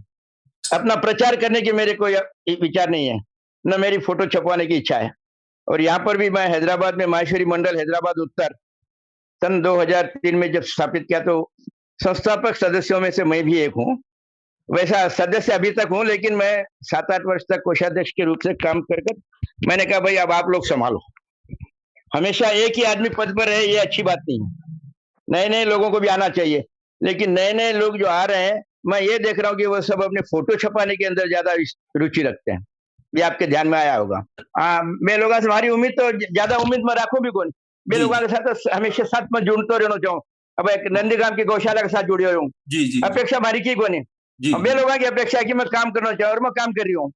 अपना प्रचार करने की मेरे कोई विचार नहीं है, न मेरी फोटो छपवाने की इच्छा है। और यहाँ पर भी मैं हैदराबाद में माहेश्वरी मंडल हैदराबाद उत्तर सन 2003 में जब स्थापित किया, तो संस्थापक सदस्यों में से मैं भी एक हूँ। वैसा सदस्य अभी तक हूँ, लेकिन मैं 7-8 वर्ष तक कोषाध्यक्ष के रूप से काम कर मैंने कहा भाई अब आप लोग संभालो। हमेशा एक ही आदमी पद पर रहे ये अच्छी बात नहीं है, नए नए लोगों को भी आना चाहिए। लेकिन नए नए लोग जो आ रहे हैं, मैं ये देख रहा हूँ कि वो सब अपने फोटो छपाने के अंदर ज्यादा रुचि रखते हैं। ये आपके ध्यान में आया होगा। मैं लोगों से हमारी उम्मीद तो ज्यादा उम्मीद में रखूं भी कौन, मैं लोगों के साथ हमेशा साथ में जुड़ते रहना चाहूँ। अब एक नंदीग्राम की गौशाला के साथ जुड़े हुए हूँ। अपेक्षा हमारी की कौन है, मैं लोगों की अपेक्षा है कि मैं काम करना चाहूँ और मैं काम कर रही हूँ।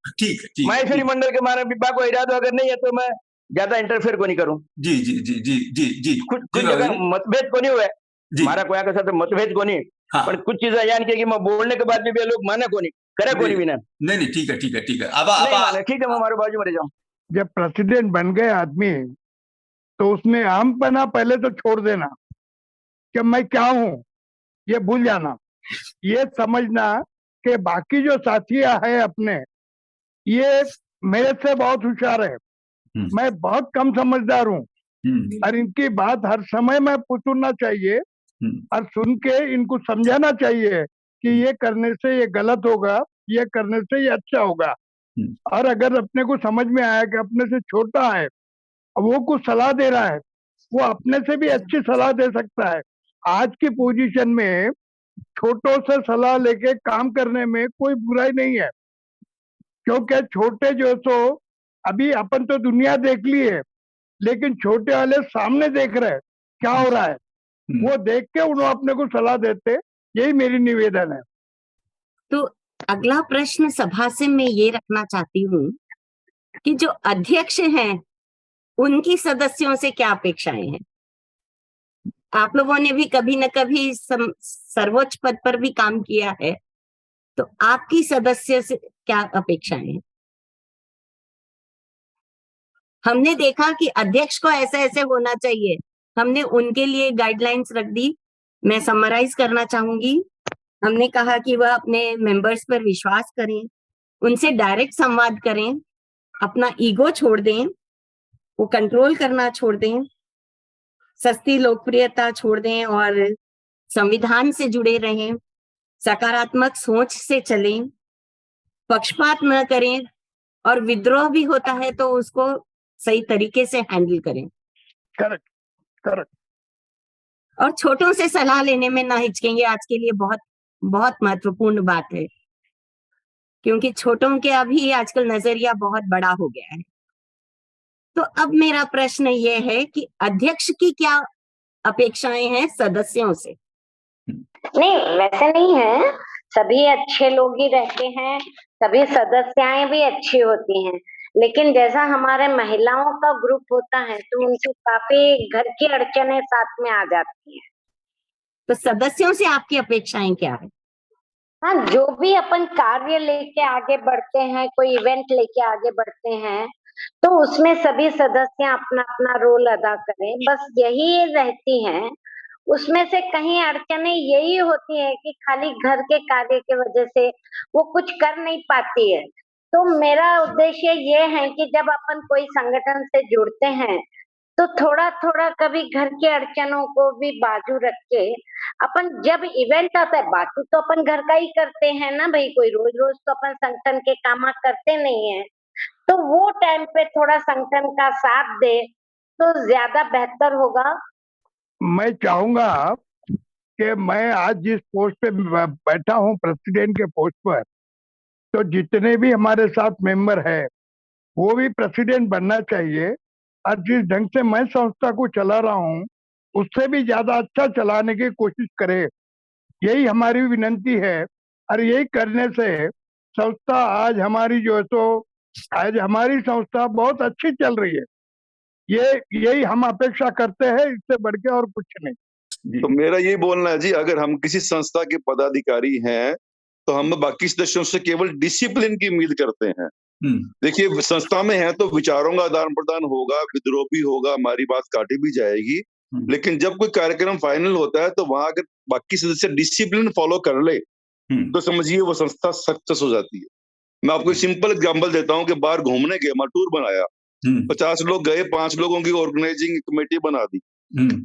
माहेश्वरी मंडल के मानव विभाग को इरादा अगर नहीं है तो मैं ज्यादा इंटरफेयर को नहीं करूँ। कुछ जगह मतभेद को नहीं हुआ, हमारा कोई के साथ मतभेद को नहीं, पर कुछ चीजें यानी कि मैं बोलने के बाद भी लोग माने को नहीं, करे को नहीं। नहीं, ठीक है, ठीक है, ठीक है। अब ठीक है, मैं हमारे बाजू में रह जाऊँ। जब प्रेसिडेंट बन गए आदमी, तो उसमें आमपना पहले तो छोड़ देना कि मैं क्या हूँ, ये भूल जाना। ये समझना कि बाकी जो साथियां हैं अपने, ये मेरे से बहुत होशियार है, मैं बहुत कम समझदार हूँ, और इनकी बात हर समय में पूछना चाहिए और सुन के इनको समझाना चाहिए कि ये करने से ये गलत होगा, ये करने से ये अच्छा होगा। और अगर अपने को समझ में आया कि अपने से छोटा है, वो कुछ सलाह दे रहा है, वो अपने से भी अच्छी सलाह दे सकता है। आज की पोजीशन में छोटों से सलाह लेके काम करने में कोई बुराई नहीं है, क्योंकि छोटे जो तो अभी अपन तो दुनिया देख ली है, लेकिन छोटे वाले सामने देख रहे हैं क्या हो रहा है, वो देख के उन्होंने अपने को सलाह देते। यही मेरी निवेदन है। तो अगला प्रश्न सभा से मैं ये रखना चाहती हूँ कि जो अध्यक्ष हैं उनकी सदस्यों से क्या अपेक्षाएं हैं। आप लोगों ने भी कभी न कभी सर्वोच्च पद पर भी काम किया है, तो आपकी सदस्य से क्या अपेक्षाएं हैं। हमने देखा कि अध्यक्ष को ऐसे ऐसे होना चाहिए, हमने उनके लिए गाइडलाइंस रख दी। मैं समराइज करना चाहूंगी। हमने कहा कि वह अपने मेंबर्स पर विश्वास करें, उनसे डायरेक्ट संवाद करें, अपना ईगो छोड़ दें, वो कंट्रोल करना छोड़ दें, सस्ती लोकप्रियता छोड़ दें और संविधान से जुड़े रहें, सकारात्मक सोच से चलें, पक्षपात न करें और विद्रोह भी होता है तो उसको सही तरीके से हैंडल करें। Correct, correct. और छोटों से सलाह लेने में ना हिचकेंगे, आज के लिए बहुत बहुत महत्वपूर्ण बात है, क्योंकि छोटों के अभी आजकल नजरिया बहुत बड़ा हो गया है। तो अब मेरा प्रश्न ये है कि अध्यक्ष की क्या अपेक्षाएं हैं सदस्यों से। नहीं, वैसे नहीं है, सभी अच्छे लोग ही रहते हैं, सभी सदस्याएं भी अच्छी होती हैं, लेकिन जैसा हमारे महिलाओं का ग्रुप होता है तो उनकी काफी घर की अड़चनें साथ में आ जाती हैं। तो सदस्यों से आपकी अपेक्षाएं क्या है। हाँ, जो भी अपन कार्य लेके आगे बढ़ते हैं, कोई इवेंट लेके आगे बढ़ते हैं, तो उसमें सभी सदस्य अपना अपना रोल अदा करें, बस यही रहती हैं। उसमें से कहीं अड़चनें यही होती है कि खाली घर के कार्य की वजह से वो कुछ कर नहीं पाती है। तो मेरा उद्देश्य ये है कि जब अपन कोई संगठन से जुड़ते हैं तो थोड़ा थोड़ा कभी घर के अड़चनों को भी बाजू रख के अपन जब इवेंट आता है, बाकी तो अपन घर का ही करते हैं ना भाई, कोई रोज रोज तो अपन संगठन के काम करते नहीं है, तो वो टाइम पे थोड़ा संगठन का साथ दे तो ज्यादा बेहतर होगा। मैं चाहूंगा कि मैं आज जिस पोस्ट पे बैठा हूँ, प्रेसिडेंट के पोस्ट पर, तो जितने भी हमारे साथ मेंबर है वो भी प्रेसिडेंट बनना चाहिए, और जिस ढंग से मैं संस्था को चला रहा हूँ उससे भी ज्यादा अच्छा चलाने की कोशिश करे, यही हमारी विनंती है। और यही करने से संस्था आज हमारी जो है तो आज हमारी संस्था बहुत अच्छी चल रही है, यही हम अपेक्षा करते हैं, इससे बढ़ के और कुछ नहीं। तो मेरा यही बोलना है जी, अगर हम किसी संस्था के पदाधिकारी हैं तो हम बाकी सदस्यों से केवल डिसिप्लिन की उम्मीद करते हैं। देखिए, संस्था में है तो विचारों का आदान प्रदान होगा, विद्रोह भी होगा, हमारी बात काटी भी जाएगी, लेकिन जब कोई कार्यक्रम फाइनल होता है तो वहां अगर बाकी सदस्य डिसिप्लिन फॉलो कर ले तो समझिए वो संस्था सक्सेस हो जाती है। मैं आपको सिंपल एग्जांपल देता हूँ कि बाहर घूमने गए, वहां टूर बनाया, 50 लोग गए, 5 लोगों की ऑर्गेनाइजिंग कमेटी बना दी,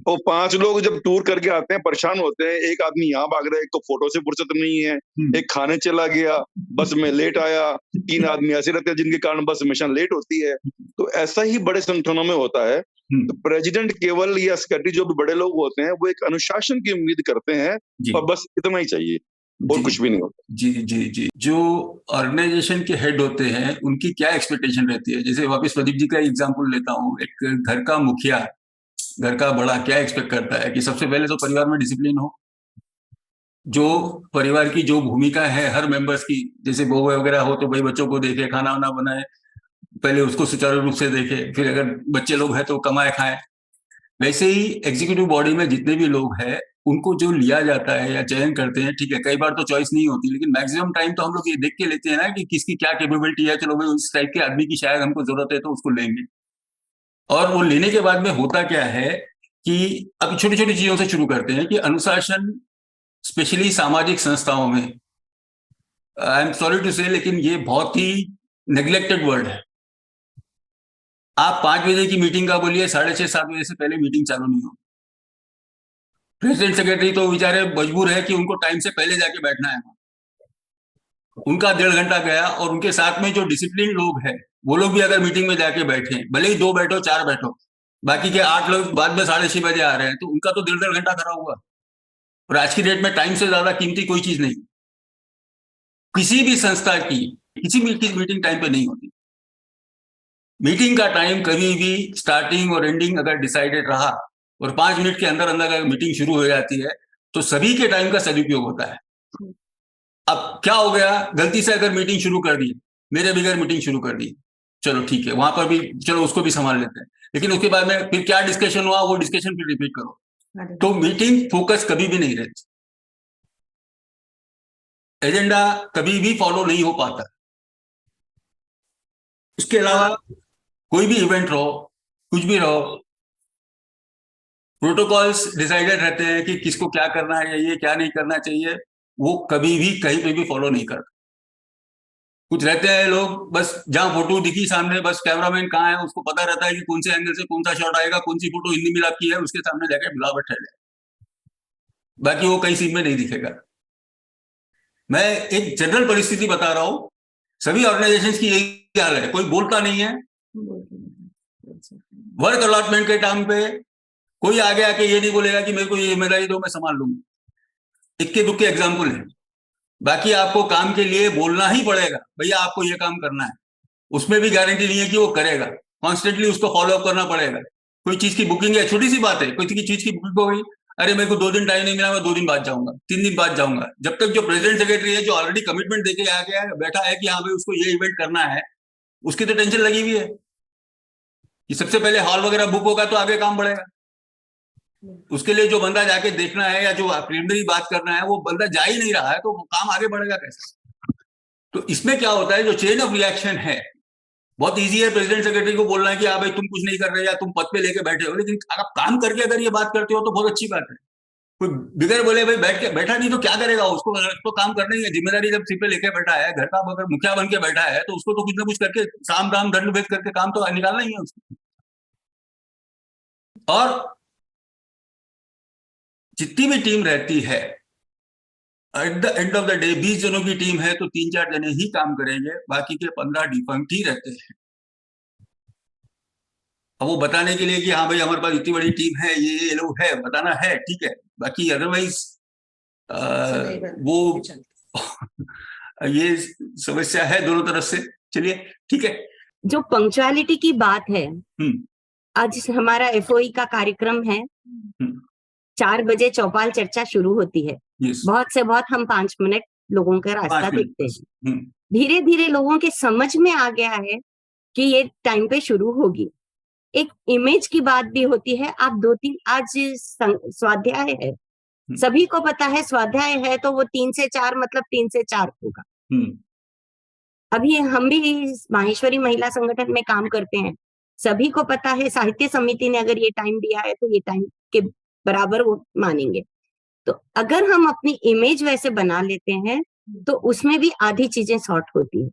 और 5 लोग जब टूर करके आते हैं परेशान होते हैं, एक आदमी यहाँ भाग रहा है, एक को फोटो से फुर्सत नहीं है, एक खाने चला गया, बस में लेट आया, 3 आदमी ऐसे रहते हैं जिनके कारण बस हमेशा लेट होती है। तो ऐसा ही बड़े संगठनों में होता है। तो प्रेसिडेंट केवल या सेक्रेटरी जो भी बड़े लोग होते हैं वो एक अनुशासन की उम्मीद करते हैं, और बस इतना ही चाहिए और कुछ भी नहीं होता। जी जी जी। जो ऑर्गेनाइजेशन के हेड होते हैं उनकी क्या एक्सपेक्टेशन रहती है? जैसे वापस प्रदीप जी का एग्जांपल लेता हूँ, एक घर का मुखिया, घर का बड़ा क्या एक्सपेक्ट करता है कि सबसे पहले तो परिवार में डिसिप्लिन हो, जो परिवार की जो भूमिका है हर मेंबर्स की, जैसे बहू वगैरह हो तो भाई बच्चों को देखे, खाना वाना बनाए, पहले उसको सुचारू रूप से देखे, फिर अगर बच्चे लोग हैं तो कमाए खाएं। वैसे ही एग्जीक्यूटिव बॉडी में जितने भी लोग हैं उनको जो लिया जाता है या चयन करते हैं, ठीक है, कई बार तो चॉइस नहीं होती, लेकिन मैक्सिमम टाइम तो हम लोग ये देख के लेते हैं ना कि किसकी क्या कैपेबिलिटी है, चलो भाई उस टाइप के आदमी की शायद हमको जरूरत है तो उसको लेंगे। और वो लेने के बाद में होता क्या है कि अब छोटी छोटी चीजों से शुरू करते हैं कि अनुशासन, स्पेशली सामाजिक संस्थाओं में, आई एम सॉरी टू से, लेकिन ये बहुत ही नेग्लेक्टेड वर्ड है। आप 5 बजे की मीटिंग का बोलिए, 6:30-7 बजे से पहले मीटिंग चालू नहीं हो। प्रेसिडेंट सेक्रेटरी तो बेचारे मजबूर है कि उनको टाइम से पहले जाके बैठना है, उनका 1.5 घंटा गया, और उनके साथ में जो डिसिप्लिन लोग हैं वो लोग भी अगर मीटिंग में जाके बैठे, भले ही 2 बैठो 4 बैठो, बाकी के 8 लोग बाद में 6:30 बजे आ रहे हैं, तो उनका तो 1.5 घंटा खड़ा हुआ। और आज की डेट में टाइम से ज्यादा कीमती कोई चीज नहीं। किसी भी संस्था की किसी भी मीटिंग टाइम पे नहीं होती। मीटिंग का टाइम कभी भी स्टार्टिंग और एंडिंग अगर डिसाइडेड रहा और 5 मिनट के अंदर अंदर अगर मीटिंग शुरू हो जाती है तो सभी के टाइम का सदुपयोग होता है। अब क्या हो गया, गलती से अगर मीटिंग शुरू कर दी, मेरे बगैर मीटिंग शुरू कर दी, चलो ठीक है, वहां पर भी चलो उसको भी संभाल लेते हैं, लेकिन उसके बाद में फिर क्या डिस्कशन हुआ वो डिस्कशन फिर रिपीट करो, तो मीटिंग फोकस कभी भी नहीं रहती, एजेंडा कभी भी फॉलो नहीं हो पाता। उसके अलावा कोई भी इवेंट रहो, कुछ भी रहो, प्रोटोकॉल्स डिसाइडेड रहते हैं कि किसको क्या करना है, ये क्या नहीं करना चाहिए, वो कभी भी कहीं पे भी फॉलो नहीं करते। कुछ रहते हैं लोग बस जहां फोटो दिखी सामने, बस कैमरामैन कहाँ है उसको पता रहता है कि कौन से एंगल से कौन सा शॉट आएगा, कौन सी फोटो हिंदी मिलाप की है, उसके सामने जाकर बुला बैठे जाए, बाकी वो कहीं सीन में नहीं दिखेगा। मैं एक जनरल परिस्थिति बता रहा हूं, सभी ऑर्गेनाइजेशंस की यही हाल है, कोई बोलता नहीं है। वर्क अलॉटमेंट के टाइम पे कोई आगे आके ये नहीं बोलेगा कि मेरे को ये जिम्मेदारी दो मैं संभाल लूंगा। इक्के दुक्के एग्जाम्पल है, बाकी आपको काम के लिए बोलना ही पड़ेगा, भैया आपको ये काम करना है, उसमें भी गारंटी नहीं है कि वो करेगा, कॉन्स्टेंटली उसको फॉलो अप करना पड़ेगा। कोई चीज की बुकिंग है, छोटी सी बात है, कोई चीज की बुकिंग हो गई, अरे मेरे को 2 दिन टाइम नहीं मिला, मैं 2 दिन बाद जाऊंगा, 3 दिन बाद जाऊंगा, जब तक जो प्रेसिडेंट सेक्रेटरी है जो ऑलरेडी कमिटमेंट देके आ गया है, बैठा है कि हाँ भाई उसको ये इवेंट करना है, उसकी तो टेंशन लगी हुई है कि सबसे पहले हॉल वगैरह बुक होगा तो आगे काम बढ़ेगा। उसके लिए जो बंदा जाके देखना है या जो प्रिलिमिनरी बात करना है वो बंदा जा ही नहीं रहा है, तो काम आगे बढ़ेगा कैसे? तो इसमें क्या होता है, जो चेन ऑफ रिएक्शन है, बहुत इजी है प्रेसिडेंट सेक्रेटरी को बोलना है कि हाँ भाई तुम कुछ नहीं कर रहे या तुम पद पे लेके बैठे हो, लेकिन अगर काम करके अगर ये बात करते हो तो बहुत अच्छी बात है। कोई बिगड़ बोले भाई बैठा नहीं तो क्या करेगा, उसको तो काम करना ही है, जिम्मेदारी जब सिर पे लेके बैठा है, घर का अगर मुखिया बन के बैठा है तो उसको तो कुछ ना कुछ करके साम दाम दंड भेद करके काम तो निकालना ही है उसको। और जितनी भी टीम रहती है, at the end of the day 20 जनों की टीम है तो 3-4 जने ही काम करेंगे, बाकी के 15 डिफंक्ट ही रहते हैं। अब वो बताने के लिए कि हाँ भाई हमारे पास इतनी बड़ी टीम है, ये लोग है, बताना है, ठीक है, बाकी अदरवाइज वो ये समस्या है दोनों तरफ से। चलिए ठीक है। जो पंक्चुअलिटी की बात है, आज हमारा एफओई का कार्यक्रम है, 4 बजे चौपाल चर्चा शुरू होती है। बहुत से बहुत हम 5 मिनट लोगों का रास्ता देखते हैं। धीरे धीरे लोगों के समझ में आ गया है कि ये टाइम पे शुरू होगी। एक इमेज की बात भी होती है। आप 2-3 आज स्वाध्याय है, सभी को पता है स्वाध्याय है तो वो 3 से 4 मतलब 3 से 4 होगा। अभी हम भी माहेश्वरी महिला संगठन में काम करते हैं, सभी को पता है साहित्य समिति ने अगर ये टाइम दिया है तो ये टाइम के बराबर वो मानेंगे। तो अगर हम अपनी इमेज वैसे बना लेते हैं तो उसमें भी आधी चीजें सॉर्ट होती है।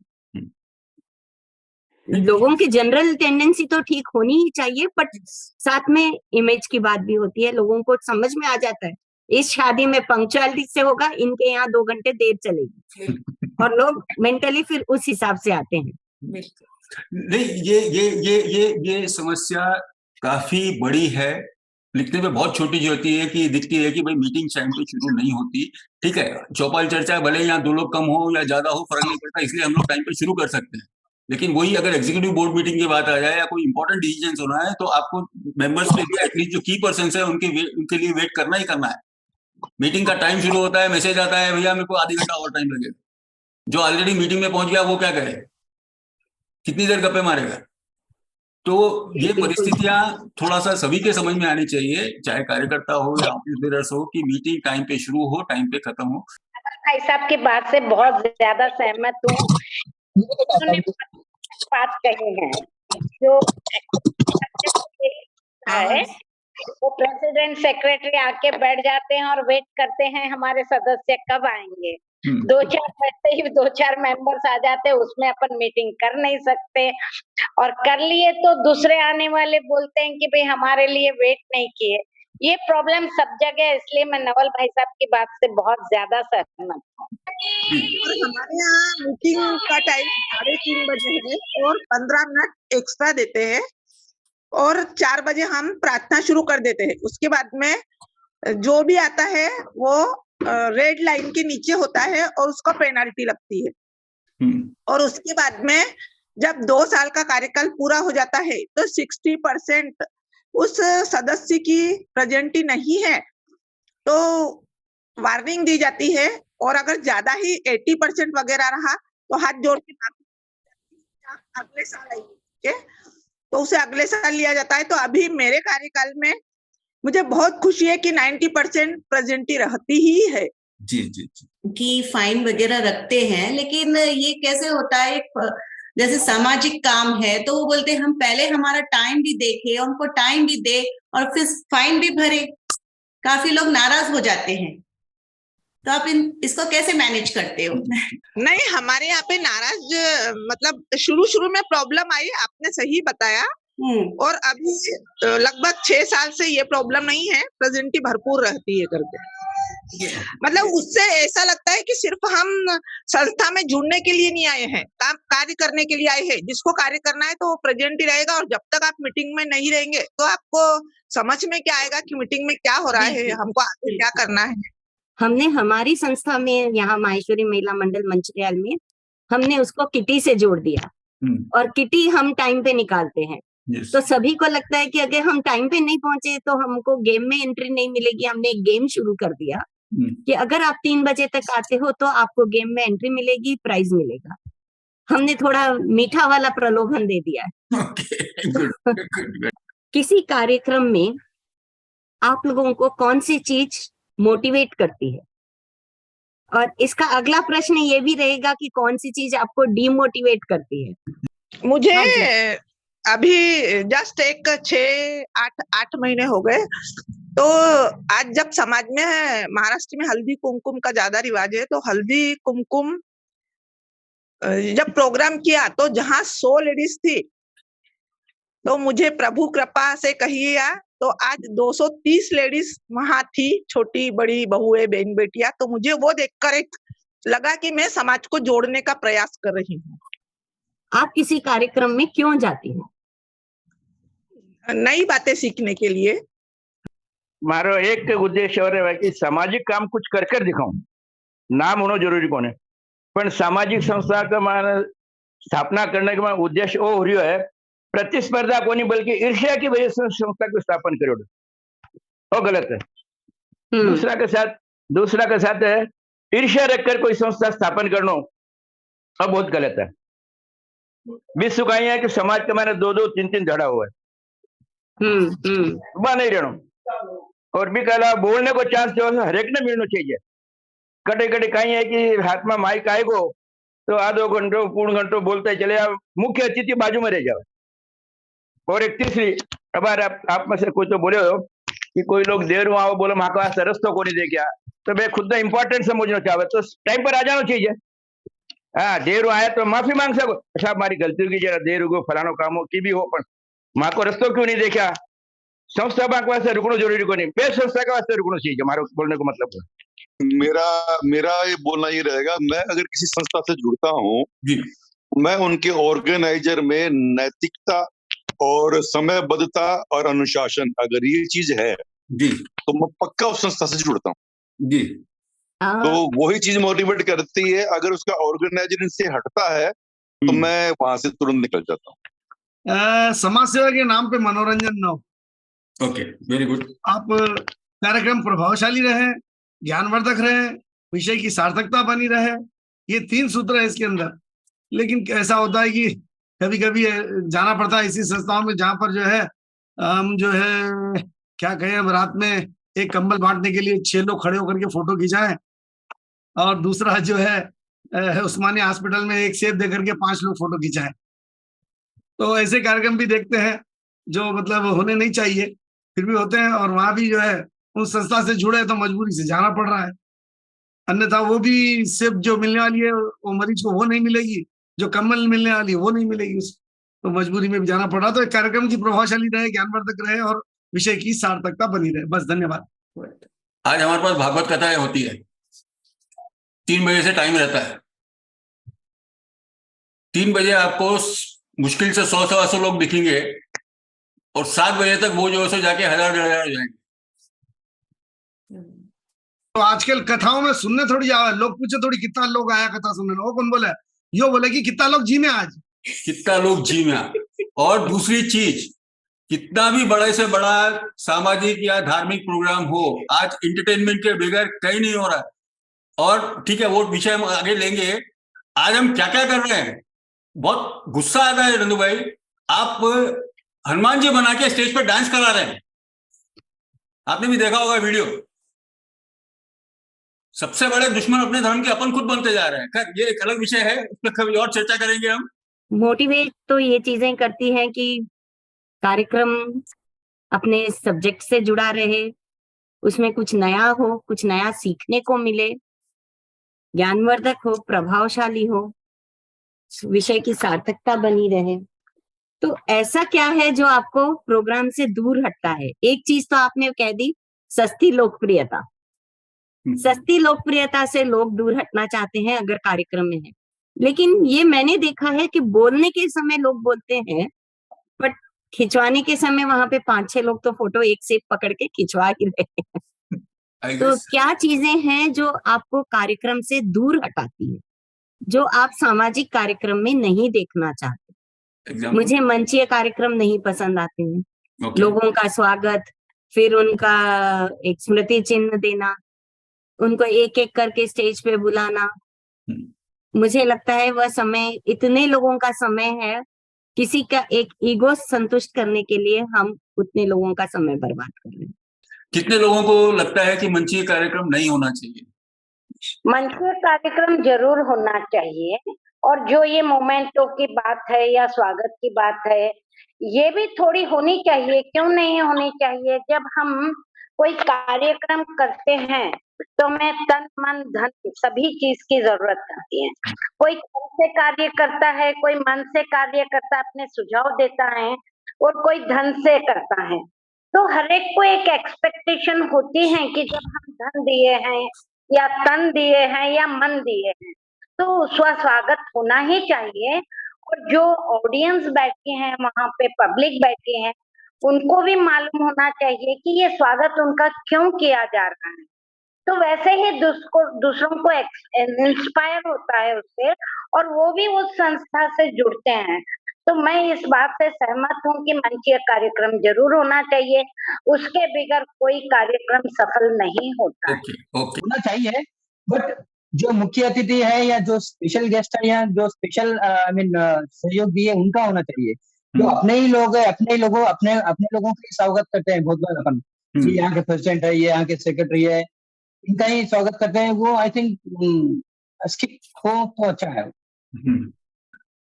लोगों की जनरल टेंडेंसी तो ठीक होनी ही चाहिए, बट साथ में इमेज की बात भी होती है। लोगों को समझ में आ जाता है इस शादी में पंक्चुअलिटी से होगा, इनके यहाँ 2 घंटे देर चलेगी और लोग मेंटली फिर उस हिसाब से आते हैं। नहीं, ये समस्या काफी बड़ी है। लिखने में बहुत छोटी जो होती है कि दिखती है कि भाई मीटिंग टाइम पे शुरू नहीं होती। ठीक है, चौपाल चर्चा भले यहाँ 2 लोग कम हो या ज्यादा हो फर्क नहीं पड़ता, इसलिए हम लोग टाइम पे शुरू कर सकते हैं। लेकिन वही अगर एग्जीक्यूटिव बोर्ड मीटिंग की बात आ जाए या कोई इंपॉर्टेंट डिसीजन होना है तो आपको मेंबर्स के लिए एटलीस्ट जो की पर्सन है उनके लिए वेट करना ही करना है। मीटिंग का टाइम शुरू होता है, मैसेज आता है भैया मेरे को आधी घंटा और टाइम लगेगा। जो ऑलरेडी मीटिंग में पहुंच गया वो क्या करे, कितनी देर गप्पे मारेगा। तो ये परिस्थितियां थोड़ा सा सभी के समझ में आनी चाहिए, चाहे कार्यकर्ता हो या ऑफिस लीडर्स हो, कि मीटिंग टाइम पे शुरू हो, टाइम पे खत्म हो। भाई साहब की बात से बहुत ज्यादा सहमत हूँ। बात कही है जो है वो प्रेसिडेंट सेक्रेटरी आके बैठ जाते हैं और वेट करते हैं हमारे सदस्य कब आएंगे। 2-4 बैठते ही 2-4 मेंबर्स आ जाते हैं, उसमें अपन मीटिंग कर नहीं सकते, और कर लिए तो दूसरे आने वाले बोलते हैं कि भाई हमारे लिए वेट नहीं किए। ये प्रॉब्लम सब जगह है, इसलिए मैं नवल भाई साहब की बात से बहुत ज्यादा सहमत हूँ। हमारे यहाँ मीटिंग का टाइम 3:30 बजे है और 15 मिनट एक्स्ट्रा देते हैं और 4 बजे हम प्रार्थना शुरू कर देते हैं। उसके बाद में जो भी आता है वो रेड लाइन के नीचे होता है और उसको पेनल्टी लगती है। और उसके बाद में जब 2 साल का कार्यकाल पूरा हो जाता है तो 60% उस सदस्य की प्रेजेंटी नहीं है तो वार्निंग दी जाती है, और अगर ज्यादा ही 80% वगैरह रहा तो हाथ जोड़ के अगले साल आएंगे तो उसे अगले साल लिया जाता है। तो अभी मेरे कार्यकाल में मुझे बहुत खुशी है कि 90% प्रेजेंटी रहती ही है। जी जी जी, कि फाइन वगैरह रखते हैं, लेकिन ये कैसे होता है, जैसे सामाजिक काम है तो वो बोलते हैं हम पहले हमारा टाइम भी देखे, उनको टाइम भी दे और फिर फाइन भी भरे। काफी लोग नाराज हो जाते हैं, तो आप इसको कैसे मैनेज करते हो? नहीं, हमारे यहाँ पे नाराज मतलब शुरू में प्रॉब्लम आई, आपने सही बताया, और अभी लगभग 6 साल से ये प्रॉब्लम नहीं है, प्रेजेंटी भरपूर रहती है करके। मतलब उससे ऐसा लगता है कि सिर्फ हम संस्था में जुड़ने के लिए नहीं आए हैं, काम कार्य करने के लिए आए हैं। जिसको कार्य करना है तो वो प्रेजेंट ही रहेगा, और जब तक आप मीटिंग में नहीं रहेंगे तो आपको समझ में क्या आएगा कि मीटिंग में क्या हो रहा है, हमको आगे क्या करना है। हमने हमारी संस्था में यहाँ माहेश्वरी महिला मंडल मंचित्याल में हमने उसको किटी से जोड़ दिया, और किटी हम टाइम पे निकालते हैं। तो सभी को लगता है कि अगर हम टाइम पे नहीं पहुंचे तो हमको गेम में एंट्री नहीं मिलेगी। हमने एक गेम शुरू कर दिया कि अगर आप 3 बजे तक आते हो तो आपको गेम में एंट्री मिलेगी, प्राइज मिलेगा। हमने थोड़ा मीठा वाला प्रलोभन दे दिया है। किसी कार्यक्रम में आप लोगों को कौन सी चीज मोटिवेट करती है? और इसका अगला प्रश्न ये भी रहेगा कि कौन सी चीज आपको डीमोटिवेट करती है? मुझे अभी जस्ट एक 6-8 महीने हो गए, तो आज जब समाज में महाराष्ट्र में हल्दी कुमकुम का ज्यादा रिवाज है, तो हल्दी कुमकुम जब प्रोग्राम किया तो जहाँ 100 लेडीज थी, तो मुझे प्रभु कृपा से कहिए या तो आज 230 लेडीज वहां थी, छोटी बड़ी बहुएं बहन बेटियां। तो मुझे वो देखकर एक लगा कि मैं समाज को जोड़ने का प्रयास कर रही हूँ। आप किसी कार्यक्रम में क्यों जाती हैं? नई बातें सीखने के लिए। मारो एक उद्देश्य और है कि सामाजिक काम कुछ कर दिखाऊं। नाम होना जरूरी कोने, पण सामाजिक संस्था का माने स्थापना करने का उद्देश्य वो हो रही है प्रतिस्पर्धा कोनी बल्कि ईर्ष्या की वजह से संस्था को स्थापन करो, वो गलत है। दूसरा के साथ ईर्ष्या रखकर कोई संस्था स्थापन करना अब बहुत गलत है। विश्व का है कि समाज के माने 2-2, 3-3 झड़ा हुआ है, नहीं रहना। और भी कहला बोलने को चांस जो है हरेक ने मिलना चाहिए। कटे कहीं है कि हाथ में माइक आएगो तो आधो घंटो पूर्ण घंटो बोलते चले, मुख्य अतिथि बाजू में रह जाए। और एक तीसरी, अब आप में से कोई तो बोले हो कि कोई लोग देर आओ, बोलो माँ का रस्तो को नहीं दे गया, तो मैं खुद इंपॉर्टेंट समझना चाहे तो टाइम पर आ जाना चाहिए। हाँ, देर आया तो माफी मांग सको, साहब हमारी गलती होगी, जरा देर हो फलानो काम हो की भी हो, पर माँ को रस्तो क्यों नहीं देखा। संस्था के वास्ते रुकना जरूरी को नहीं, बेस्ट संस्था के वास्ते रुकना चाहिए। हमारा बोलने का मतलब है। मेरा ये बोलना ये रहेगा, मैं अगर किसी संस्था से जुड़ता हूँ, मैं उनके ऑर्गेनाइजर में नैतिकता और समयबद्धता और अनुशासन, अगर ये चीज है तो मैं पक्का उस संस्था से जुड़ता हूँ। तो वही चीज मोटिवेट करती है। अगर उसका ऑर्गेनाइजर इनसे हटता है तो मैं वहां से तुरंत निकल जाता हूँ। समाज सेवा के नाम पे मनोरंजन न हो। Okay, very good. आप कार्यक्रम प्रभावशाली रहे, ज्ञानवर्धक रहे, विषय की सार्थकता बनी रहे, ये 3 सूत्र है इसके अंदर। लेकिन ऐसा होता है कि कभी कभी जाना पड़ता है ऐसी संस्थाओं में जहां पर जो है हम जो है क्या कहें, अब रात में एक कंबल बांटने के लिए 6 लोग खड़े होकर के फोटो खिंचाएं, और दूसरा जो है उस्मानिया हॉस्पिटल में एक सेब देकर के 5 लोग फोटो खिंचाएं। तो ऐसे कार्यक्रम भी देखते हैं जो मतलब होने नहीं चाहिए, फिर भी होते हैं। और वहां भी जो है उस संस्था से जुड़े तो मजबूरी से जाना पड़ रहा है, अन्यथा वो भी सिर्फ जो मिलने वाली है वो मरीज को वो नहीं मिलेगी, जो कम्बल मिलने वाली है वो नहीं मिलेगी उस, तो मजबूरी में भी जाना पड़ रहा। तो एक कार्यक्रम की प्रभावशाली रहे, ज्ञानवर्धक रहे और विषय की सार्थकता बनी रहे। बस, धन्यवाद। आज हमारे पास भागवत कथाएं होती है, 3 बजे से टाइम रहता है। 3 बजे आपको मुश्किल से 100-125 लोग दिखेंगे और 7 बजे तक वो जो है जाके 1000-1500 हो जाएंगे। तो आजकल कथाओं में सुनने थोड़ी जाओ, लोग पूछे थोड़ी कितना लोग आया कथा सुनने, वो कौन बोला, यो बोले कि कितना लोग जी में आज, कितना लोग जी में। और दूसरी चीज, कितना भी बड़े से बड़ा सामाजिक या धार्मिक प्रोग्राम हो, आज एंटरटेनमेंट के बगैर कहीं नहीं हो रहा। और ठीक है, वो विषय हम आगे लेंगे। आज हम क्या क्या कर रहे हैं, बहुत गुस्सा आता है नंदू भाई, आप हनुमान जी बना के स्टेज पर डांस करा रहे हैं, आपने भी देखा होगा वीडियो। सबसे बड़े दुश्मन अपने धर्म के अपन खुद बनते जा रहे हैं। खैर, ये एक अलग विषय है, उस पर कभी और चर्चा करेंगे हम। मोटिवेट तो ये चीजें करती हैं कि कार्यक्रम अपने सब्जेक्ट से जुड़ा रहे, उसमें कुछ नया हो, कुछ नया सीखने को मिले, ज्ञानवर्धक हो, प्रभावशाली हो, विषय की सार्थकता बनी रहे। तो ऐसा क्या है जो आपको प्रोग्राम से दूर हटता है? एक चीज तो आपने कह दी, सस्ती लोकप्रियता। सस्ती लोकप्रियता से लोग दूर हटना चाहते हैं अगर कार्यक्रम में है, लेकिन ये मैंने देखा है कि बोलने के समय लोग बोलते हैं, बट खिंचवाने के समय वहां पे 5-6 लोग तो फोटो एक से पकड़ के खिंचवा ही रहे हैं। तो क्या चीजें हैं जो आपको कार्यक्रम से दूर हटाती है, जो आप सामाजिक कार्यक्रम में नहीं देखना चाहते? मुझे मंचीय कार्यक्रम नहीं पसंद आते हैं। लोगों का स्वागत, फिर उनका एक स्मृति चिन्ह देना, उनको एक एक करके स्टेज पे बुलाना, मुझे लगता है वह समय, इतने लोगों का समय है, किसी का एक ईगो संतुष्ट करने के लिए हम उतने लोगों का समय बर्बाद कर रहे हैं। कितने लोगों को लगता है कि मंचीय कार्यक्रम नहीं होना चाहिए? मंचीय कार्यक्रम जरूर होना चाहिए, और जो ये मोमेंटो की बात है या स्वागत की बात है, ये भी थोड़ी होनी चाहिए। क्यों नहीं होनी चाहिए? जब हम कोई कार्यक्रम करते हैं तो मैं तन मन धन सभी चीज की जरूरत होती है। कोई तन से कार्य करता है, कोई मन से कार्य करता है, अपने सुझाव देता है, और कोई धन से करता है। तो हर एक को एक एक्सपेक्टेशन होती है कि जब हम धन दिए हैं या तन दिए हैं या मन दिए हैं तो उसका स्वागत होना ही चाहिए। और जो ऑडियंस बैठे हैं वहां पे, पब्लिक बैठे हैं, उनको भी मालूम होना चाहिए कि ये स्वागत उनका क्यों किया जा रहा है। तो वैसे ही दूसरों को इंस्पायर होता है उससे, और वो भी उस संस्था से जुड़ते हैं। तो मैं इस बात से सहमत हूँ कि मंचीय कार्यक्रम जरूर होना चाहिए, उसके बगैर कोई कार्यक्रम सफल नहीं होता है। होना चाहिए, बट जो मुख्य अतिथि है या जो स्पेशल गेस्ट है या जो स्पेशल सहयोग दिए उनका होना चाहिए। जो अपने ही लोग है, अपने लोगों का स्वागत करते हैं बहुत बार अपन, कि यहाँ के प्रेसिडेंट है, ये यहाँ के सेक्रेटरी है, इनका ही स्वागत करते हैं। वो आई थिंक स्किप हो तो अच्छा है।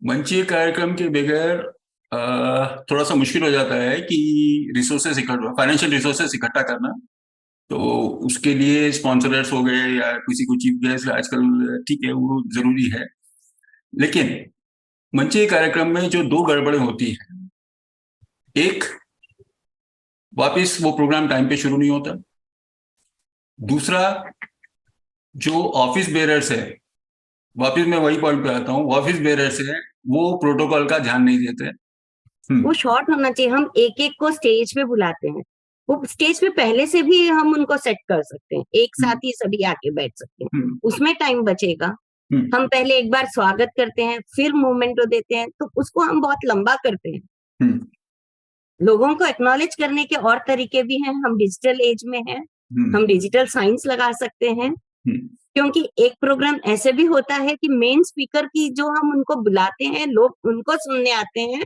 मंचीय कार्यक्रम के बगैर थोड़ा सा मुश्किल हो जाता है कि रिसोर्सेस इकट्ठा, फाइनेंशियल रिसोर्सेस इकट्ठा करना। तो उसके लिए स्पॉन्सरर्स हो गए या किसी को चीफ गेस्ट आजकल, ठीक है, वो जरूरी है। लेकिन मंचीय कार्यक्रम में जो दो गड़बड़ें होती हैं, एक, वापस वो प्रोग्राम टाइम पे शुरू नहीं होता। दूसरा, जो ऑफिस बेरर्स है, वापस मैं वही पॉइंट पे आता हूँ, ऑफिस बेरर्स है, वो प्रोटोकॉल का ध्यान नहीं देते। वो शॉर्ट होना चाहिए। हम एक एक को स्टेज पे बुलाते हैं, वो स्टेज पे पहले से भी हम उनको सेट कर सकते हैं, एक साथ ही सभी आके बैठ सकते हैं, उसमें टाइम बचेगा। हम पहले एक बार स्वागत करते हैं, फिर मोमेंटो देते हैं, तो उसको हम बहुत लंबा करते हैं। लोगों को एक्नॉलेज करने के और तरीके भी हैं। हम डिजिटल एज में हैं, हम डिजिटल साइंस लगा सकते हैं, क्योंकि एक प्रोग्राम ऐसे भी होता है कि मेन स्पीकर की जो हम उनको बुलाते हैं, लोग उनको सुनने आते हैं,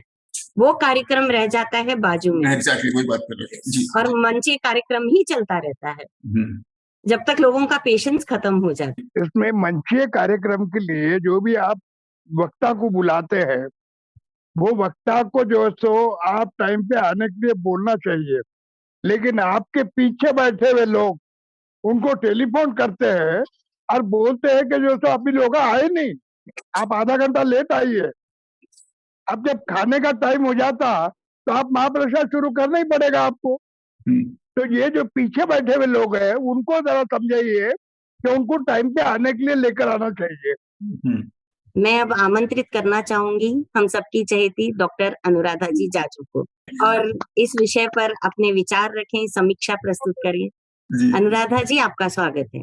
वो कार्यक्रम रह जाता है बाजू में। एग्जैक्टली वही बात कर रहे हैं जी। और मंचीय कार्यक्रम ही चलता रहता है जब तक लोगों का पेशेंस खत्म हो जाता है। इसमें मंचीय कार्यक्रम के लिए जो भी आप वक्ता को बुलाते हैं, वो वक्ता को जो सो आप टाइम पे आने के लिए बोलना चाहिए, लेकिन आपके पीछे बैठे हुए लोग उनको टेलीफोन करते हैं और बोलते हैं कि जो सो अभी लोग आए नहीं, आप आधा घंटा लेट आइए। अब जब खाने का टाइम हो जाता तो आप महाप्रसाद शुरू करना ही पड़ेगा आपको। तो ये जो पीछे बैठे हुए लोग हैं उनको जरा समझाइए कि उनको टाइम पे आने के लिए लेकर आना चाहिए। मैं अब आमंत्रित करना चाहूंगी हम सबकी चहेती डॉक्टर अनुराधा जी जाजू को, और इस विषय पर अपने विचार रखें, समीक्षा प्रस्तुत करें। अनुराधा जी, आपका स्वागत है।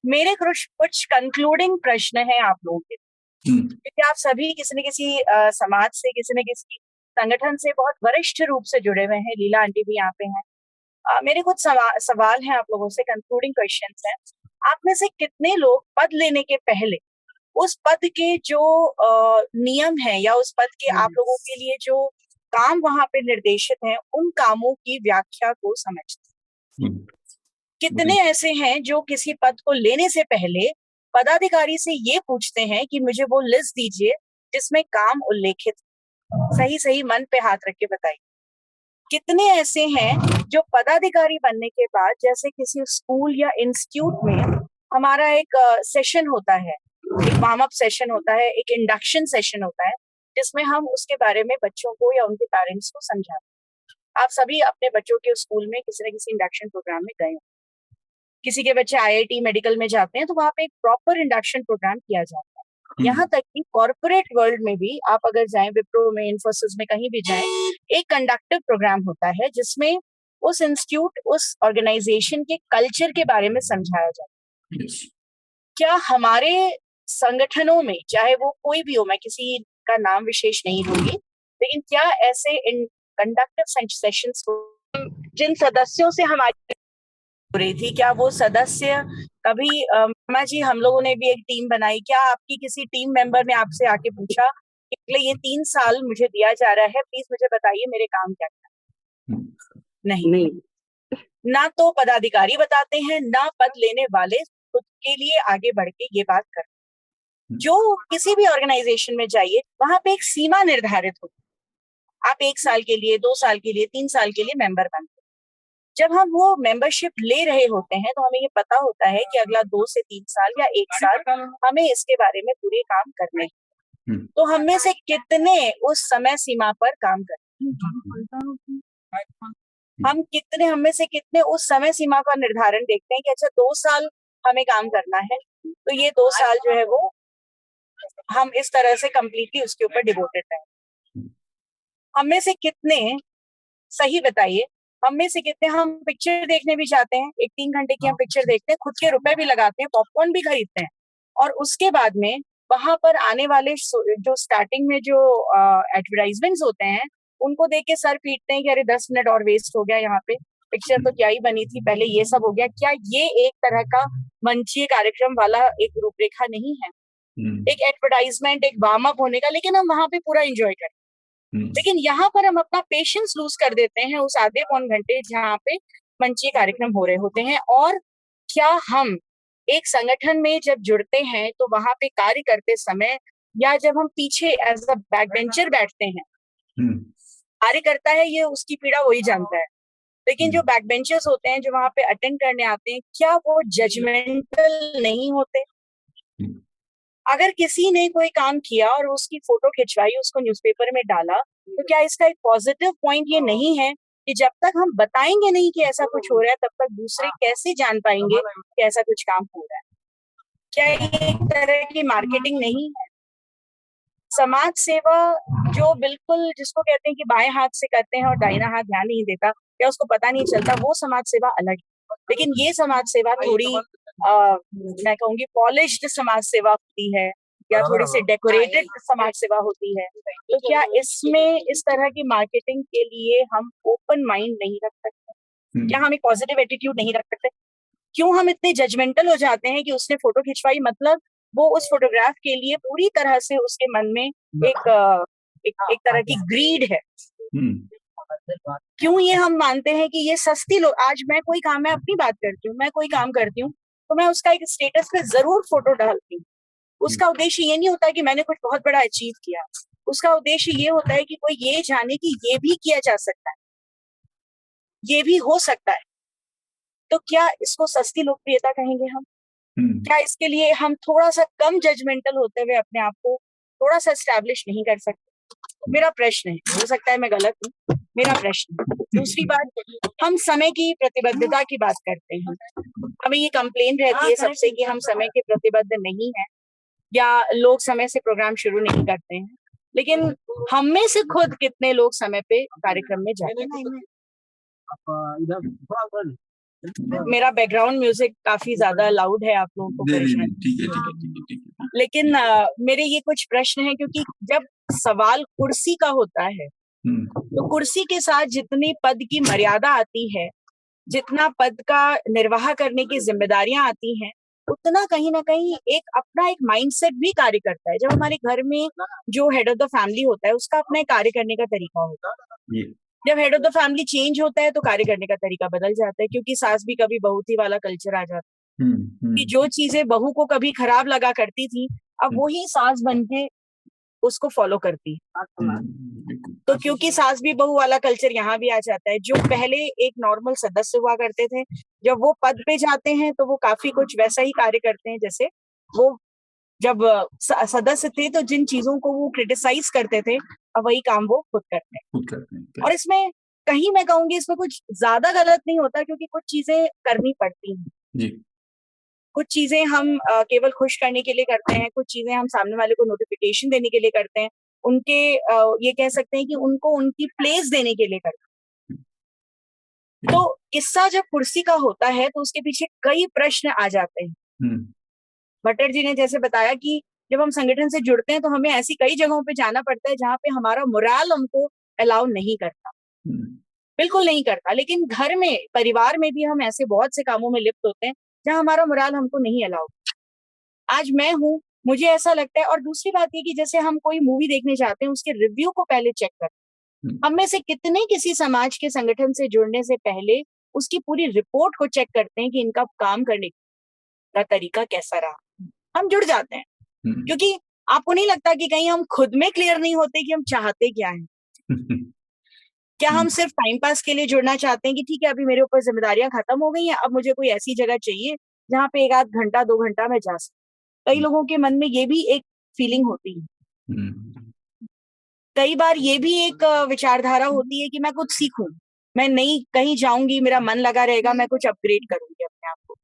मेरे कुछ कंक्लूडिंग प्रश्न है आप लोगों के, क्योंकि आप सभी किसी न किसी समाज से, किसी न किसी संगठन से बहुत वरिष्ठ रूप से जुड़े हुए हैं। लीला आंटी भी यहाँ पे हैं। मेरे कुछ सवाल हैं आप लोगों से, कंक्लूडिंग क्वेश्चंस हैं। आप में से कितने लोग पद लेने के पहले उस पद के जो नियम है या उस पद के आप लोगों के लिए जो काम वहां पे निर्देशित हैं, उन कामों की व्याख्या को समझते हैं? कितने ऐसे हैं जो किसी पद को लेने से पहले पदाधिकारी से ये पूछते हैं कि मुझे वो लिस्ट दीजिए जिसमें काम उल्लेखित, सही मन पे हाथ रख के बताइए। कितने ऐसे हैं जो पदाधिकारी बनने के बाद, जैसे किसी स्कूल या इंस्टीट्यूट में हमारा एक सेशन होता है, एक वार्म अप सेशन होता है, एक इंडक्शन सेशन होता है, जिसमें हम उसके बारे में बच्चों को या उनके पेरेंट्स को समझाते हैं। आप सभी अपने बच्चों के स्कूल में किसी न किसी इंडक्शन प्रोग्राम में गए हो। किसी के बच्चे IIT मेडिकल में जाते हैं तो वहां पे एक प्रॉपर इंडक्शन प्रोग्राम किया जाता है। यहाँ तक कि कॉर्पोरेट वर्ल्ड में भी आप अगर जाएं, विप्रो में, इन्फोसिस में, कहीं भी जाएं, एक कंडक्टिव प्रोग्राम होता है जिसमें उस इंस्टीट्यूट, उस ऑर्गेनाइजेशन के कल्चर के बारे में समझाया जाता है। क्या हमारे संगठनों में, चाहे वो कोई भी हो, मैं किसी का नाम विशेष नहीं लूंगी, लेकिन क्या ऐसे कंडक्टिव सेशंस जिन सदस्यों से हमारी हो रही थी, क्या वो सदस्य कभी मामा जी हम लोगों ने भी एक टीम बनाई, क्या आपकी किसी टीम मेंबर ने आपसे आके पूछा कि ये 3 साल मुझे दिया जा रहा है, प्लीज मुझे बताइए मेरे काम क्या क्या? नहीं। ना तो पदाधिकारी बताते हैं, ना पद लेने वाले खुद के लिए आगे बढ़ के ये बात करते। जो किसी भी ऑर्गेनाइजेशन में जाइए, वहां पे एक सीमा निर्धारित होती है। आप 1 साल के लिए, 2 साल के लिए, 3 साल के लिए मेंबर बनते हैं। जब हम वो मेंबरशिप ले रहे होते हैं तो हमें ये पता होता है कि अगला 2 से 3 साल या 1 साल हमें इसके बारे में पूरे काम करने हैं। तो हम में से कितने उस समय सीमा पर काम करते हैं? हम में से कितने उस समय सीमा का निर्धारण देखते हैं कि अच्छा 2 साल हमें काम करना है, तो ये 2 साल जो है वो हम इस तरह से कंप्लीटली उसके ऊपर डिवोटेड रहें। हम में से कितने, सही बताइए, हम में से कितने हम पिक्चर देखने भी जाते हैं, 1-3 घंटे की हम पिक्चर देखते हैं, खुद के रुपए भी लगाते हैं, पॉपकॉर्न भी खरीदते हैं, और उसके बाद में वहां पर आने वाले जो स्टार्टिंग में जो एडवर्टाइजमेंट्स होते हैं उनको देख के सर पीटते हैं कि अरे 10 मिनट और वेस्ट हो गया, यहाँ पे पिक्चर तो क्या ही बनी थी, पहले ये सब हो गया। क्या ये एक तरह का मंचीय कार्यक्रम वाला एक रूपरेखा नहीं है? एक एडवर्टाइजमेंट, एक वार्म अप होने का, लेकिन हम वहां पे पूरा एंजॉय करें। लेकिन यहाँ पर हम अपना पेशेंस लूज कर देते हैं उस आधे पौन घंटे जहाँ पे मंचीय कार्यक्रम हो रहे होते हैं। और क्या हम एक संगठन में जब जुड़ते हैं तो वहां पे कार्य करते समय, या जब हम पीछे एज अ बैक बेंचर बैठते हैं, कार्य करता है ये उसकी पीड़ा वही जानता है, लेकिन जो बैक बेंचर्स होते हैं जो वहां पे अटेंड करने आते हैं, क्या वो जजमेंटल नहीं होते? अगर किसी ने कोई काम किया और उसकी फोटो खिंचवाई, उसको न्यूज़पेपर में डाला, तो क्या इसका एक पॉजिटिव पॉइंट ये नहीं है कि जब तक हम बताएंगे नहीं कि ऐसा कुछ हो रहा है, तब तक दूसरे कैसे जान पाएंगे कि ऐसा कुछ काम हो रहा है? क्या ये एक तरह की मार्केटिंग नहीं है? समाज सेवा जो बिल्कुल जिसको कहते हैं कि बाएं हाथ से करते हैं और दाहिना हाथ ध्यान नहीं देता, या उसको पता नहीं चलता, वो समाज सेवा अलग है। लेकिन ये समाज सेवा थोड़ी मैं कहूंगी पॉलिश्ड समाज सेवा होती है, या थोड़ी सी डेकोरेटेड समाज सेवा होती है। तो क्या इसमें इस तरह की मार्केटिंग के लिए हम ओपन माइंड नहीं रख सकते? क्या हम एक पॉजिटिव एटीट्यूड नहीं रख सकते? क्यों हम इतने जजमेंटल हो जाते हैं कि उसने फोटो खिंचवाई मतलब वो उस फोटोग्राफ के लिए पूरी तरह से उसके मन में एक तरह की ग्रीड है? क्यों ये हम मानते हैं कि ये सस्ती लोग, आज मैं कोई काम, मैं अपनी बात करती हूँ, मैं कोई काम करती हूँ तो मैं उसका एक स्टेटस पे जरूर फोटो डालती हूँ। उसका उद्देश्य ये नहीं होता कि मैंने कुछ बहुत बड़ा अचीव किया, उसका उद्देश्य ये होता है कि कोई ये जाने कि ये भी किया जा सकता है, ये भी हो सकता है। तो क्या इसको सस्ती लोकप्रियता कहेंगे हम? क्या इसके लिए हम थोड़ा सा कम जजमेंटल होते हुए अपने आप को थोड़ा सा एस्टैब्लिश नहीं कर सकते? मेरा प्रश्न है, हो सकता है मैं गलत हूँ, मेरा प्रश्न। दूसरी बात, हम समय की प्रतिबद्धता की बात करते हैं, हमें ये कंप्लेन रहती है सबसे कि हम समय के प्रतिबद्ध नहीं है, या लोग समय से प्रोग्राम शुरू नहीं करते हैं। लेकिन हम में से खुद कितने लोग समय पे कार्यक्रम में जाते हैं? मेरा बैकग्राउंड म्यूजिक काफी ज्यादा लाउड है, आप लोगों को परेशान? ठीक है। लेकिन मेरे ये कुछ प्रश्न हैं, क्योंकि जब सवाल कुर्सी का होता है तो कुर्सी के साथ जितनी पद की मर्यादा आती है, जितना पद का निर्वाह करने की जिम्मेदारियां आती हैं, उतना कहीं ना कहीं एक अपना एक माइंडसेट भी कार्य करता है। जब हमारे घर में जो हेड ऑफ द फैमिली होता है उसका अपना एक कार्य करने का तरीका होता है। जब head of the family change होता है तो कार्य करने का तरीका बदल जाता है, क्योंकि सास भी कभी बहुती वाला कल्चर आ जाता है कि जो चीजें बहू को कभी खराब लगा करती थी, अब वही सास बन के उसको फॉलो करती है। तो क्योंकि सास भी बहू वाला कल्चर यहाँ भी आ जाता है। जो पहले एक नॉर्मल सदस्य हुआ करते थे, जब वो पद पे जाते हैं तो वो काफी कुछ वैसा ही कार्य करते हैं जैसे वो जब सदस्य थे, तो जिन चीजों को वो क्रिटिसाइज करते थे, अब वही काम वो खुद करते हैं। और इसमें कहीं मैं कहूंगी इसमें कुछ ज्यादा गलत नहीं होता, क्योंकि कुछ चीजें करनी पड़ती हैं। कुछ चीजें हम केवल खुश करने के लिए करते हैं, कुछ चीजें हम सामने वाले को नोटिफिकेशन देने के लिए करते हैं, उनके ये कह सकते हैं कि उनको उनकी प्लेस देने के लिए करते हैं। तो किस्सा जब कुर्सी का होता है तो उसके पीछे कई प्रश्न आ जाते हैं। भट्टर जी ने जैसे बताया कि जब हम संगठन से जुड़ते हैं तो हमें ऐसी कई जगहों पे जाना पड़ता है जहाँ पे हमारा मोराल हमको अलाउ नहीं करता, बिल्कुल नहीं करता। लेकिन घर में, परिवार में भी हम ऐसे बहुत से कामों में लिप्त होते हैं जहाँ हमारा मोराल हमको नहीं अलाउ। आज मैं हूँ, मुझे ऐसा लगता है। और दूसरी बात ये कि जैसे हम कोई मूवी देखने जाते हैं, उसके रिव्यू को पहले चेक करते हैं। हम में से कितने किसी समाज के संगठन से जुड़ने से पहले उसकी पूरी रिपोर्ट को चेक करते हैं कि इनका काम करने का तरीका कैसा रहा? हम जुड़ जाते हैं, क्योंकि आपको नहीं लगता कि कहीं हम खुद में क्लियर नहीं होते कि हम चाहते क्या हैं? क्या हम सिर्फ टाइम पास के लिए जुड़ना चाहते हैं कि ठीक है अभी मेरे ऊपर जिम्मेदारियां खत्म हो गई हैं, अब मुझे कोई ऐसी जगह चाहिए जहाँ पे 1 आध घंटा 2 घंटा मैं जा सकूं? कई लोगों के मन में ये भी एक फीलिंग होती है। कई बार ये भी एक विचारधारा होती है कि मैं कुछ सीखूं, मैं नहीं कहीं जाऊंगी, मेरा मन लगा रहेगा, मैं कुछ अपग्रेड करूंगी अपने आप को।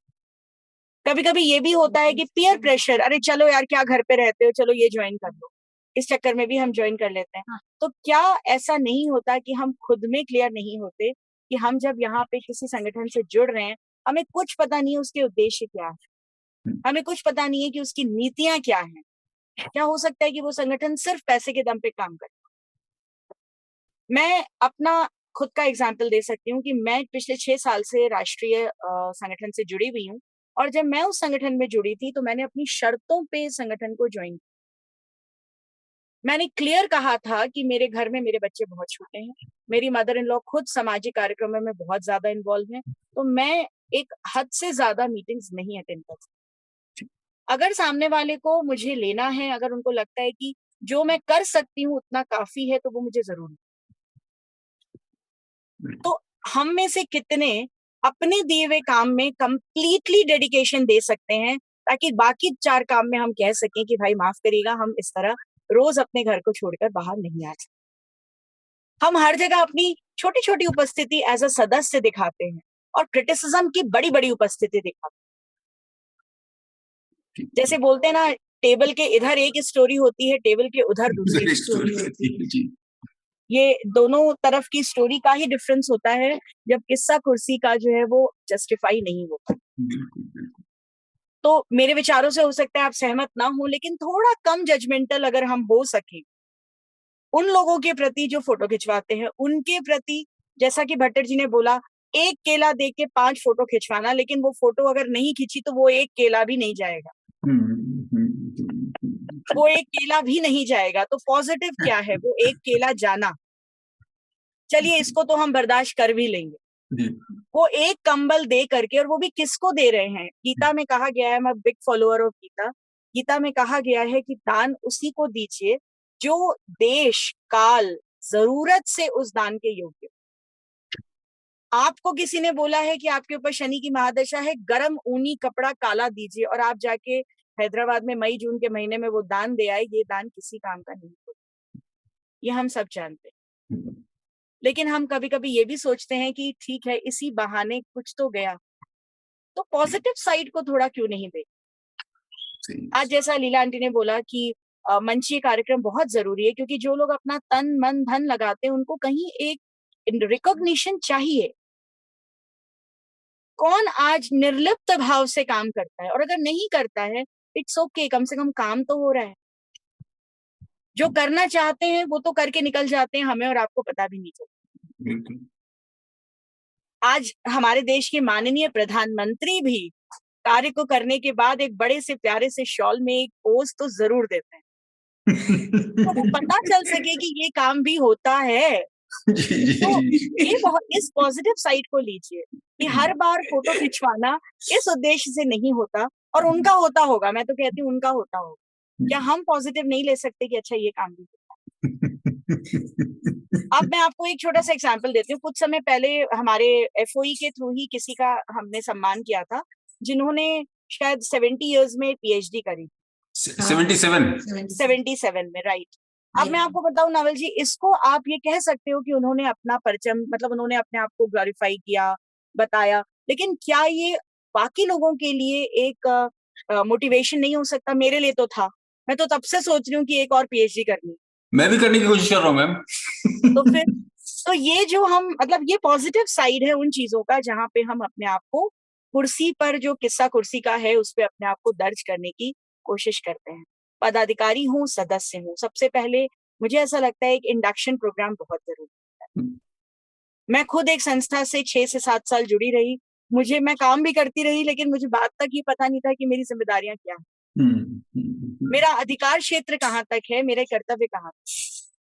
कभी कभी ये भी होता है कि पीयर प्रेशर, अरे चलो यार क्या घर पे रहते हो, चलो ये ज्वाइन कर लो, इस चक्कर में भी हम ज्वाइन कर लेते हैं। तो क्या ऐसा नहीं होता कि हम खुद में क्लियर नहीं होते कि हम जब यहाँ पे किसी संगठन से जुड़ रहे हैं, हमें कुछ पता नहीं है उसके उद्देश्य क्या है, हमें कुछ पता नहीं है कि उसकी नीतियां क्या हैं। क्या हो सकता है कि वो संगठन सिर्फ पैसे के दम पे काम करे। मैं अपना खुद का एग्जाम्पल दे सकती हूँ कि मैं पिछले 6 साल से राष्ट्रीय संगठन से जुड़ी हुई हूँ, और जब मैं उस संगठन में जुड़ी थी तो मैंने अपनी शर्तों पे संगठन को ज्वाइन किया। मैंने क्लियर कहा था कि मेरे घर में मेरे बच्चे बहुत छोटे हैं, मेरी मदर इन लॉ खुद सामाजिक कार्यक्रमों में बहुत ज्यादा इन्वॉल्व हैं, तो मैं एक हद से ज्यादा मीटिंग्स नहीं अटेंड कर सकती। अगर सामने वाले को मुझे लेना है, अगर उनको लगता है कि जो मैं कर सकती हूँ उतना काफी है, तो वो मुझे जरूर। तो हम में से कितने अपने दिए हुए काम में कंप्लीटली डेडिकेशन दे सकते हैं, ताकि बाकी 4 काम में हम कह सकें कि भाई माफ करिएगा, हम इस तरह रोज अपने घर को छोड़कर बाहर नहीं आ सकते। हम हर जगह अपनी छोटी छोटी उपस्थिति एज अ सदस्य दिखाते हैं और क्रिटिसिज्म की बड़ी बड़ी उपस्थिति दिखाते हैं। जैसे बोलते हैं ना, टेबल के इधर एक स्टोरी होती है, टेबल के उधर दूसरी स्टोरी होती है। ये दोनों तरफ की स्टोरी का ही डिफरेंस होता है जब किस्सा कुर्सी का जो है वो जस्टिफाई नहीं होता। तो मेरे विचारों से हो सकता है आप सहमत ना हो, लेकिन थोड़ा कम जजमेंटल अगर हम हो सके उन लोगों के प्रति जो फोटो खिंचवाते हैं, उनके प्रति, जैसा कि भट्टर जी ने बोला, एक केला देख के 5 फोटो खिंचवाना, लेकिन वो फोटो अगर नहीं खींची तो वो एक केला भी नहीं जाएगा, वो एक केला भी नहीं जाएगा। तो पॉजिटिव क्या है, वो एक केला जाना, चलिए इसको तो हम बर्दाश्त कर भी लेंगे। वो एक कंबल दे करके, और वो भी किसको दे रहे हैं? गीता में कहा गया है, मैं big follower of Gita, Gita में कहा गया है कि दान उसी को दीजिए जो देश काल जरूरत से उस दान के योग्य। आपको किसी ने बोला है कि आपके ऊपर शनि की महादशा है, गरम ऊनी कपड़ा काला दीजिए, और आप जाके हैदराबाद में मई जून के महीने में वो दान दे आए, ये दान किसी काम का नहीं होता, ये हम सब जानते हैं। लेकिन हम कभी कभी ये भी सोचते हैं कि ठीक है, इसी बहाने कुछ तो गया, तो पॉजिटिव साइड को थोड़ा क्यों नहीं देख। आज जैसा लीला आंटी ने बोला कि मंचीय कार्यक्रम बहुत जरूरी है, क्योंकि जो लोग अपना तन मन धन लगाते हैं उनको कहीं एक रिकॉग्निशन चाहिए। कौन आज निर्लिप्त भाव से काम करता है, और अगर नहीं करता है इट्स ओके, कम से कम काम तो हो रहा है। जो करना चाहते हैं वो तो करके निकल जाते हैं, हमें और आपको पता भी नहीं चलता। आज हमारे देश के माननीय प्रधानमंत्री भी कार्य को करने के बाद एक बड़े से प्यारे से शॉल में एक पोज तो जरूर देते हैं तो पता चल सके कि ये काम भी होता है। तो ये बहुत, इस पॉजिटिव साइड को लीजिए कि हर बार फोटो खिंचवाना इस उद्देश्य से नहीं होता, और उनका होता होगा, मैं तो कहती हूँ उनका होता होगा। क्या हम पॉजिटिव नहीं ले सकते कि अच्छा ये काम भी होता है? अब मैं आपको एक छोटा सा एग्जांपल देती हूँ। कुछ समय पहले हमारे एफओई के थ्रू ही किसी का हमने सम्मान किया था, जिन्होंने शायद 70 इयर्स में पीएचडी करी। 77 में, राइट। अब मैं आपको बताऊं नवल जी, इसको आप ये कह सकते हो कि उन्होंने अपना परचम, मतलब उन्होंने अपने आप को ग्लोरीफाई किया, बताया, लेकिन क्या ये बाकी लोगों के लिए एक मोटिवेशन नहीं हो सकता? मेरे लिए तो था। मैं तो तब से सोच रही हूँ कि एक और पीएचडी करनी। मैं भी करने की कोशिश कर रहा हूँ मैम। तो फिर तो ये जो हम, मतलब ये पॉजिटिव साइड है उन चीजों का जहाँ पे हम अपने आप को कुर्सी पर, जो किस्सा कुर्सी का है, उस पे अपने आप को दर्ज करने की कोशिश करते हैं। पदाधिकारी हूँ, सदस्य हूँ, सबसे पहले मुझे ऐसा लगता है एक इंडक्शन प्रोग्राम बहुत जरूरी है। मैं खुद एक संस्था से 6 से 7 साल जुड़ी रही, मैं काम भी करती रही, लेकिन मुझे बात तक ये पता नहीं था कि मेरी जिम्मेदारियां क्या है, मेरा अधिकार क्षेत्र कहाँ तक है, मेरे कर्तव्य कहाँ तक।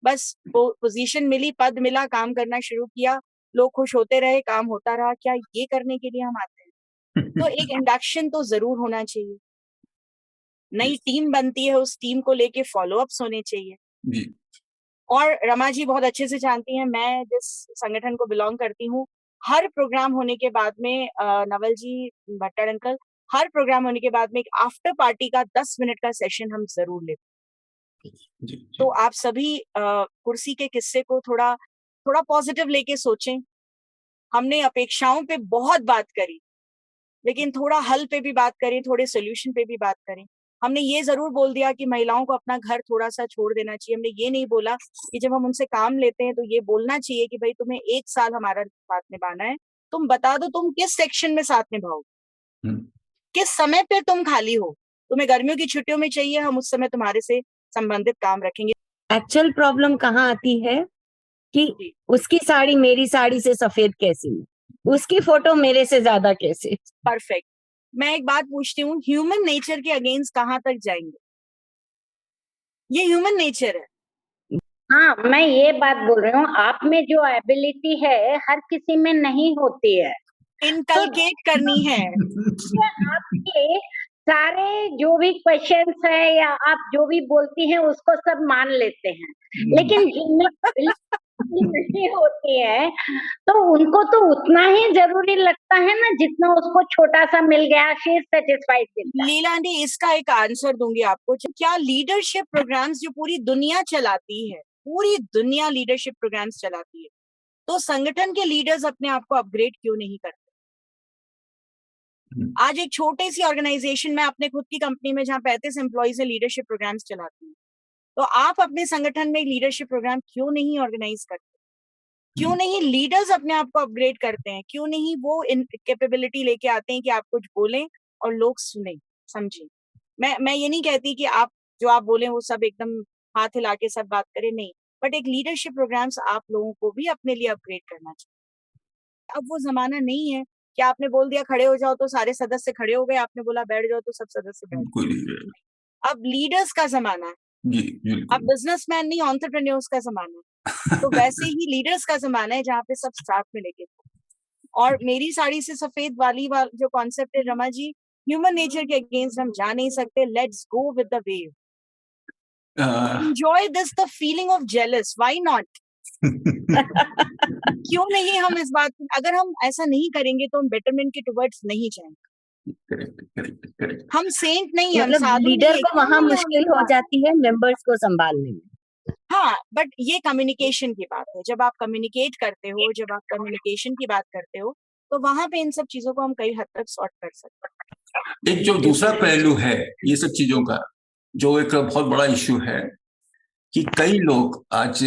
बस वो पोजीशन मिली, पद मिला, काम करना शुरू किया, लोग खुश होते रहे, काम होता रहा। क्या ये करने के लिए हम आते हैं? तो एक इंडक्शन तो जरूर होना चाहिए। नई टीम बनती है, उस टीम को लेके फॉलोअप्स होने चाहिए। और रमा जी बहुत अच्छे से जानती हैं, मैं जिस संगठन को बिलोंग करती हूँ, हर प्रोग्राम होने के बाद में, नवल जी, भट्टर अंकल, हर प्रोग्राम होने के बाद में एक आफ्टर पार्टी का 10 मिनट का सेशन हम जरूर लेते हैं। तो आप सभी कुर्सी के किस्से को थोड़ा पॉजिटिव लेके सोचें, हमने अपेक्षाओं पे बहुत बात करी, लेकिन थोड़ा हल पे भी बात करें, थोड़े सोल्यूशन पे भी बात करें। हमने ये जरूर बोल दिया कि महिलाओं को अपना घर थोड़ा सा छोड़ देना चाहिए। हमने ये नहीं बोला कि जब हम उनसे काम लेते हैं तो ये बोलना चाहिए कि भाई तुम्हें 1 साल हमारा साथ निभाना है, तुम बता दो तुम किस सेक्शन में साथ निभाओगे, किस समय पे तुम खाली हो, तुम्हें गर्मियों की छुट्टियों में चाहिए, हम उस समय तुम्हारे से संबंधित काम रखेंगे। एक्चुअल प्रॉब्लम कहाँ आती है कि उसकी साड़ी मेरी साड़ी से सफेद कैसी है, उसकी फोटो मेरे से ज्यादा कैसे। परफेक्ट। मैं एक बात पूछती हूँ, ह्यूमन नेचर के अगेंस्ट कहाँ तक जाएंगे? ये ह्यूमन नेचर है। हाँ, मैं ये बात बोल रही हूँ, आप में जो एबिलिटी है हर किसी में नहीं होती है, इनकलकेट करनी है। आपके सारे जो भी क्वेश्चंस है या आप जो भी बोलती हैं उसको सब मान लेते हैं, लेकिन जिनमें नहीं होती है तो उनको तो उतना ही जरूरी लगता है ना जितना उसको छोटा सा मिल गया, she is satisfied. Leela aunty, इसका एक आंसर दूंगी आपको। क्या लीडरशिप प्रोग्राम्स जो पूरी दुनिया चलाती है, पूरी दुनिया लीडरशिप प्रोग्राम्स चलाती है, तो संगठन के लीडर्स अपने आप को अपग्रेड क्यों नहीं करते? आज एक छोटी सी ऑर्गेनाइजेशन में, अपने खुद की कंपनी में जहाँ 35 एम्प्लॉइज है, लीडरशिप प्रोग्राम्स चलाती है, तो आप अपने संगठन में लीडरशिप प्रोग्राम क्यों नहीं ऑर्गेनाइज करते? क्यों नहीं लीडर्स अपने आप को अपग्रेड करते हैं? क्यों नहीं वो कैपेबिलिटी लेके आते हैं कि आप कुछ बोलें और लोग सुने, समझें? मैं ये नहीं कहती कि आप जो आप बोलें वो सब एकदम हाथ हिला के सब बात करें, नहीं, बट एक लीडरशिप प्रोग्राम्स आप लोगों को भी अपने लिए अपग्रेड करना चाहिए। अब वो जमाना नहीं है कि आपने बोल दिया खड़े हो जाओ तो सारे सदस्य खड़े हो गए, आपने बोला बैठ जाओ तो सब सदस्य बैठ गए। अब लीडर्स का जमाना है, अब बिजनेसमैन नहीं, एंटरप्रेन्योर्स का जमाना है। तो वैसे ही लीडर्स का जमाना है जहाँ पे सब साथ में लेके। और मेरी साड़ी से सफेद वाली जो कॉन्सेप्ट है रमा जी, ह्यूमन नेचर के अगेंस्ट हम जा नहीं सकते। Let's go with the wave, enjoy this, the feeling of jealous, why not? क्यों नहीं हम इस बात, अगर हम ऐसा नहीं करेंगे तो हम बेटरमेंट के टुवर्ड्स नहीं जाएंगे। हम सेंट नहीं है, मतलब लीडर को वहां मुश्किल हो जाती है मेंबर्स को संभालने में। हाँ, बट ये कम्युनिकेशन की बात है। जब आप कम्युनिकेट करते हो, जब आप कम्युनिकेशन की बात करते हो, तो वहां पे इन सब चीजों को हम कई हद तक सॉर्ट कर सकते हैं। एक जो दूसरा पहलू है ये सब चीजों का, जो एक बहुत बड़ा इश्यू है कि कई लोग आज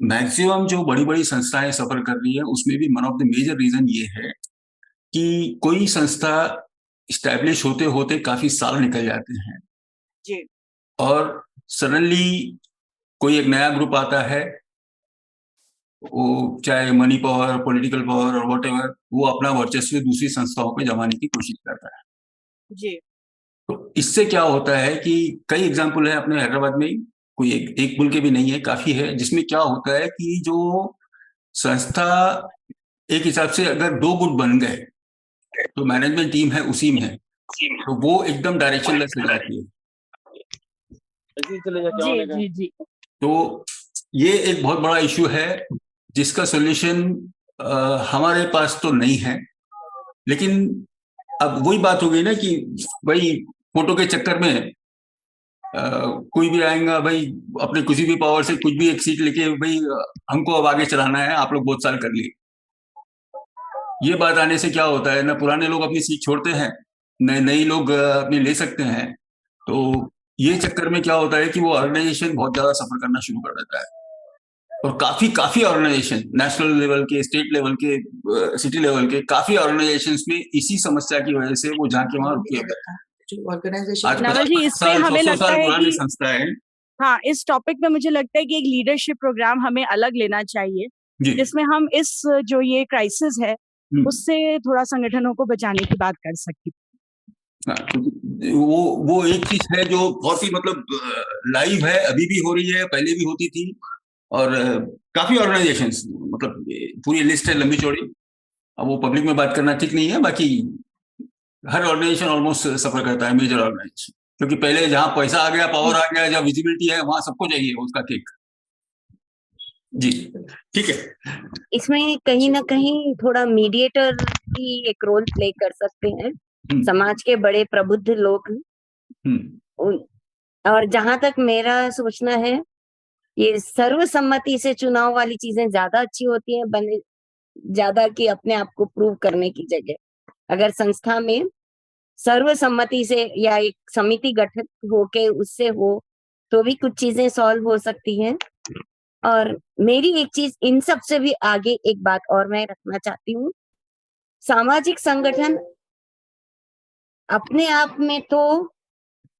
मैक्सिमम जो बड़ी बड़ी संस्थाएं सफर कर रही है, उसमें भी one of the major reason ये है कि कोई संस्था इस्टेब्लिश होते होते काफी साल निकल जाते हैं जी, और सडनली कोई एक नया ग्रुप आता है, वो चाहे मनी पावर, पॉलिटिकल पावर और व्हाटएवर, वो अपना वर्चस्व दूसरी संस्थाओं पे जमाने की कोशिश करता है जी। तो इससे क्या होता है कि कई एग्जाम्पल है अपने हैदराबाद में ही, कोई एक बोल के भी नहीं है, काफी है, जिसमें क्या होता है कि जो संस्था एक हिसाब से अगर 2 गुट बन गए तो मैनेजमेंट टीम है उसी में है, तो वो एकदम डायरेक्शनलेस हो जाती है। जी, जी, जी। तो ये एक बहुत बड़ा इश्यू है जिसका सॉल्यूशन हमारे पास तो नहीं है, लेकिन अब वही बात हो गई ना कि भाई फोटो के चक्कर में कोई भी आएगा भाई अपने किसी भी पावर से कुछ भी एक सीट लेके, भाई हमको अब आगे चलाना है, आप लोग बहुत साल कर लिए। ये बात आने से क्या होता है ना, पुराने लोग अपनी सीट छोड़ते हैं, नए लोग अपनी ले सकते हैं। तो ये चक्कर में क्या होता है कि वो ऑर्गेनाइजेशन बहुत ज्यादा सफर करना शुरू कर देता है और काफी ऑर्गेनाइजेशन, नेशनल लेवल के, स्टेट लेवल के, सिटी लेवल के, काफी ऑर्गेनाइजेशंस में इसी समस्या की वजह से वो जाके वहां रुके हुए हैं। नवल जी, इस पे हमें लगता है कि संस्था है। हाँ, इस टॉपिक पे मुझे लगता है कि एक लीडरशिप प्रोग्राम हमें अलग लेना चाहिए, जिसमें हम इस जो ये क्राइसिस है उससे थोड़ा संगठनों को बचाने की बात कर सकते हैं। वो एक चीज है जो बहुत ही मतलब लाइव है, अभी भी हो रही है, पहले भी होती थी, और काफी ऑर्गेनाइजेशंस, मतलब पूरी लिस्ट है लंबी चौड़ी, अब वो पब्लिक में बात करना ठीक नहीं है। बाकी हर ऑर्गेनाइजेशन ऑलमोस्ट सफर करता है, मेजर ऑर्गेनाइजेशन, क्योंकि पहले जहां पैसा आ गया, पावर आ गया, जहां विजिबिलिटी है, वहां सबको चाहिए उसका केक। जी ठीक है, इसमें कहीं ना कहीं थोड़ा मीडिएटर भी एक रोल प्ले कर सकते हैं, समाज के बड़े प्रबुद्ध लोग। और जहां तक मेरा सोचना है, ये सर्वसम्मति से चुनाव वाली चीजें ज्यादा अच्छी होती हैं, ज्यादा कि अपने आप को प्रूव करने की जगह अगर संस्था में सर्वसम्मति से या एक समिति गठित होके उससे हो तो भी कुछ चीजें सॉल्व हो सकती हैं। और मेरी एक चीज इन सब से भी आगे एक बात और मैं रखना चाहती हूँ, सामाजिक संगठन अपने आप में तो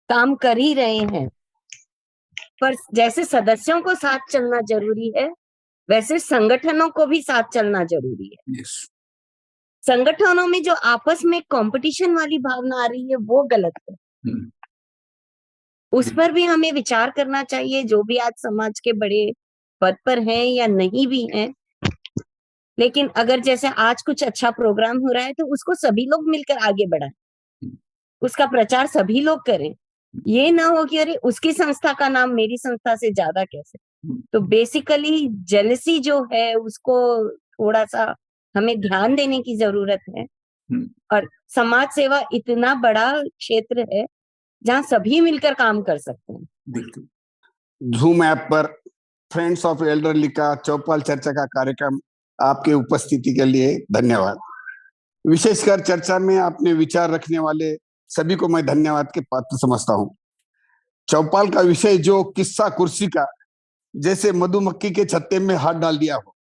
काम कर ही रहे हैं, पर जैसे सदस्यों को साथ चलना जरूरी है वैसे संगठनों को भी साथ चलना जरूरी है। yes. संगठनों में जो आपस में कंपटीशन वाली भावना आ रही है वो गलत है। उस पर भी हमें विचार करना चाहिए, जो भी आज समाज के बड़े पद पर हैं या नहीं भी हैं। लेकिन अगर जैसे आज कुछ अच्छा प्रोग्राम हो रहा है तो उसको सभी लोग मिलकर आगे बढ़ाएं, उसका प्रचार सभी लोग करें। ये ना हो कि अरे उसकी संस्था का नाम मेरी संस्था से ज्यादा कैसे। तो बेसिकली जेलसी जो है उसको थोड़ा सा हमें ध्यान देने की जरूरत है। और समाज सेवा इतना बड़ा क्षेत्र है जहाँ सभी मिलकर काम कर सकते हैं। जूम ऐप पर फ्रेंड्स ऑफ एल्डरली का चौपाल चर्चा का कार्यक्रम आपके उपस्थिति के लिए धन्यवाद। विशेषकर चर्चा में आपने विचार रखने वाले सभी को मैं धन्यवाद के पात्र समझता हूँ। चौपाल का विषय जो किस्सा कुर्सी का जैसे मधुमक्खी के छत्ते में हाथ डाल दिया हो।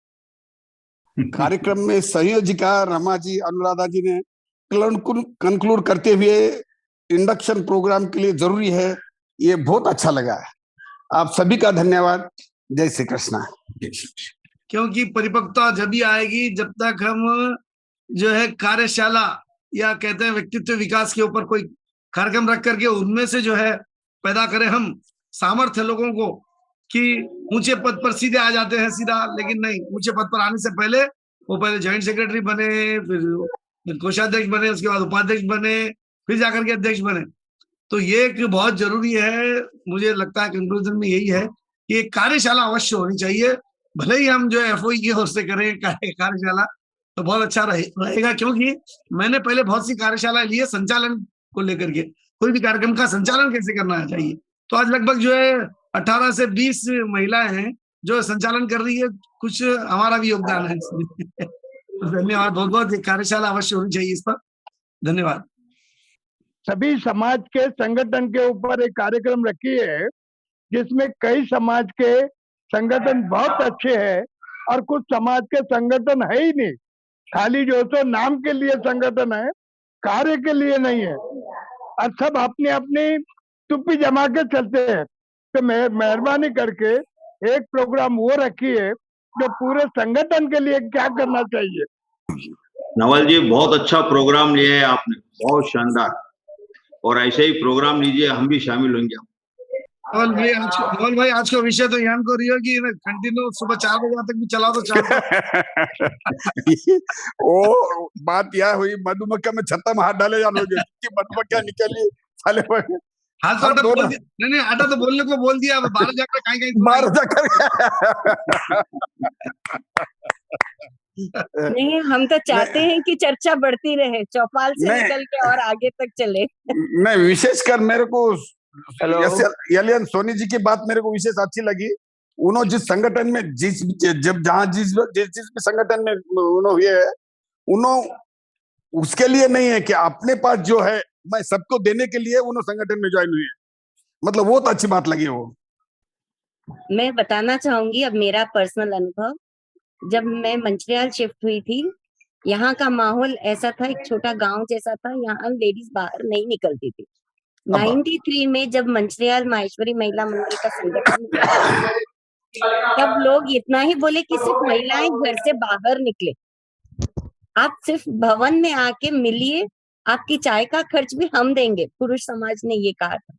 कार्यक्रम में संयोजिका रमा जी, अनुराधा जी ने कंक्लूड करते हुए इंडक्शन प्रोग्राम के लिए जरूरी है, ये बहुत अच्छा लगा। आप सभी का धन्यवाद। जय श्री कृष्णा। क्योंकि परिपक्वता जब भी आएगी जब तक हम जो है कार्यशाला या कहते हैं व्यक्तित्व विकास के ऊपर कोई कार्यक्रम रख करके उनमें से जो है पैदा करें हम सामर्थ्य लोगों को कि ऊंचे पद पर सीधे आ जाते हैं सीधा। लेकिन नहीं, ऊंचे पद पर आने से पहले वो पहले जॉइंट सेक्रेटरी बने, फिर कोषाध्यक्ष बने, उसके बाद उपाध्यक्ष बने, फिर जाकर के अध्यक्ष बने। तो ये एक बहुत जरूरी है। मुझे लगता है कंक्लूजन में यही है कि एक कार्यशाला अवश्य होनी चाहिए। भले ही हम जो एफओई की ओर से करें कार्यशाला तो बहुत अच्छा रहेगा। क्योंकि मैंने पहले बहुत सी कार्यशाला ली है संचालन को लेकर के, कोई भी कार्यक्रम का संचालन कैसे करना चाहिए। तो आज लगभग जो है 18 से 20 महिलाएं हैं जो संचालन कर रही है। कुछ हमारा भी योगदान है इसमें। धन्यवाद बहुत बहुत। कार्यशाला अवश्य होनी चाहिए इस पर। धन्यवाद। सभी समाज के संगठन के ऊपर एक कार्यक्रम रखी है जिसमें कई समाज के संगठन बहुत अच्छे हैं और कुछ समाज के संगठन है ही नहीं, खाली जो तो नाम के लिए संगठन है, कार्य के लिए नहीं है और सब अपनी अपनी टुप्पी जमा के चलते हैं। तो मेहरबानी करके एक प्रोग्राम वो रखी है जो पूरे संगठन के लिए क्या करना चाहिए। नवल जी बहुत अच्छा प्रोग्राम लिया है आपने, बहुत शानदार। और ऐसे ही प्रोग्राम लीजिए, हम भी शामिल होंगे। नवल भाई आज का विषय तो यहाँ को रही है कि कंटिन्यू सुबह 4 बजे तक भी चला तो 4 वो बात यह हुई मधुमक्खिया में छत्ता में हाथ डाले जान लोगे कि मधुमक्खिया निकली साले हाँ तो आटा बोल दिया। नहीं आटा तो बोलने को बोल दिया, बाहर जाकर कहीं बाहर जाकर नहीं, हम तो चाहते हैं कि चर्चा बढ़ती रहे, चौपाल से निकल के और आगे तक चले। नहीं, विशेषकर मेरे को एलियन सोनी जी की बात मेरे को विशेष अच्छी लगी। उन्होंने जिस संगठन में जिस संगठन में उन्होंने हुए है, उन्होंने उसके लिए नहीं है कि अपने पास जो है मैं सबको देने के लिए उन्होंने संगठन में ज्वाइन हुई है। मतलब वो तो अच्छी बात लगी। वो मैं बताना चाहूंगी अब मेरा पर्सनल अनुभव। जब मैं मंचरियाल शिफ्ट हुई थी, यहाँ का माहौल ऐसा था, एक छोटा गांव जैसा था, यहाँ लेडीज बाहर नहीं निकलती थी। 93 में जब मंचरियाल माहेश्वरी महिला मंडल का संगठन हुआ, तब लोग इतना ही बोले कि सिर्फ महिलाएं घर से बाहर निकले, आप सिर्फ भवन में आके मिलिए, आपकी चाय का खर्च भी हम देंगे, पुरुष समाज ने ये कहा था।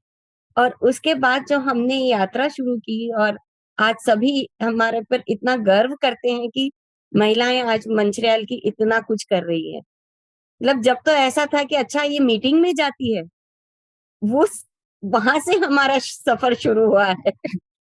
और उसके बाद जो हमने यात्रा शुरू की और आज सभी हमारे पर इतना गर्व करते हैं कि महिलाएं आज मंचरियाल की इतना कुछ कर रही है। मतलब जब तो ऐसा था कि अच्छा ये मीटिंग में जाती है, वो वहां से हमारा सफर शुरू हुआ है।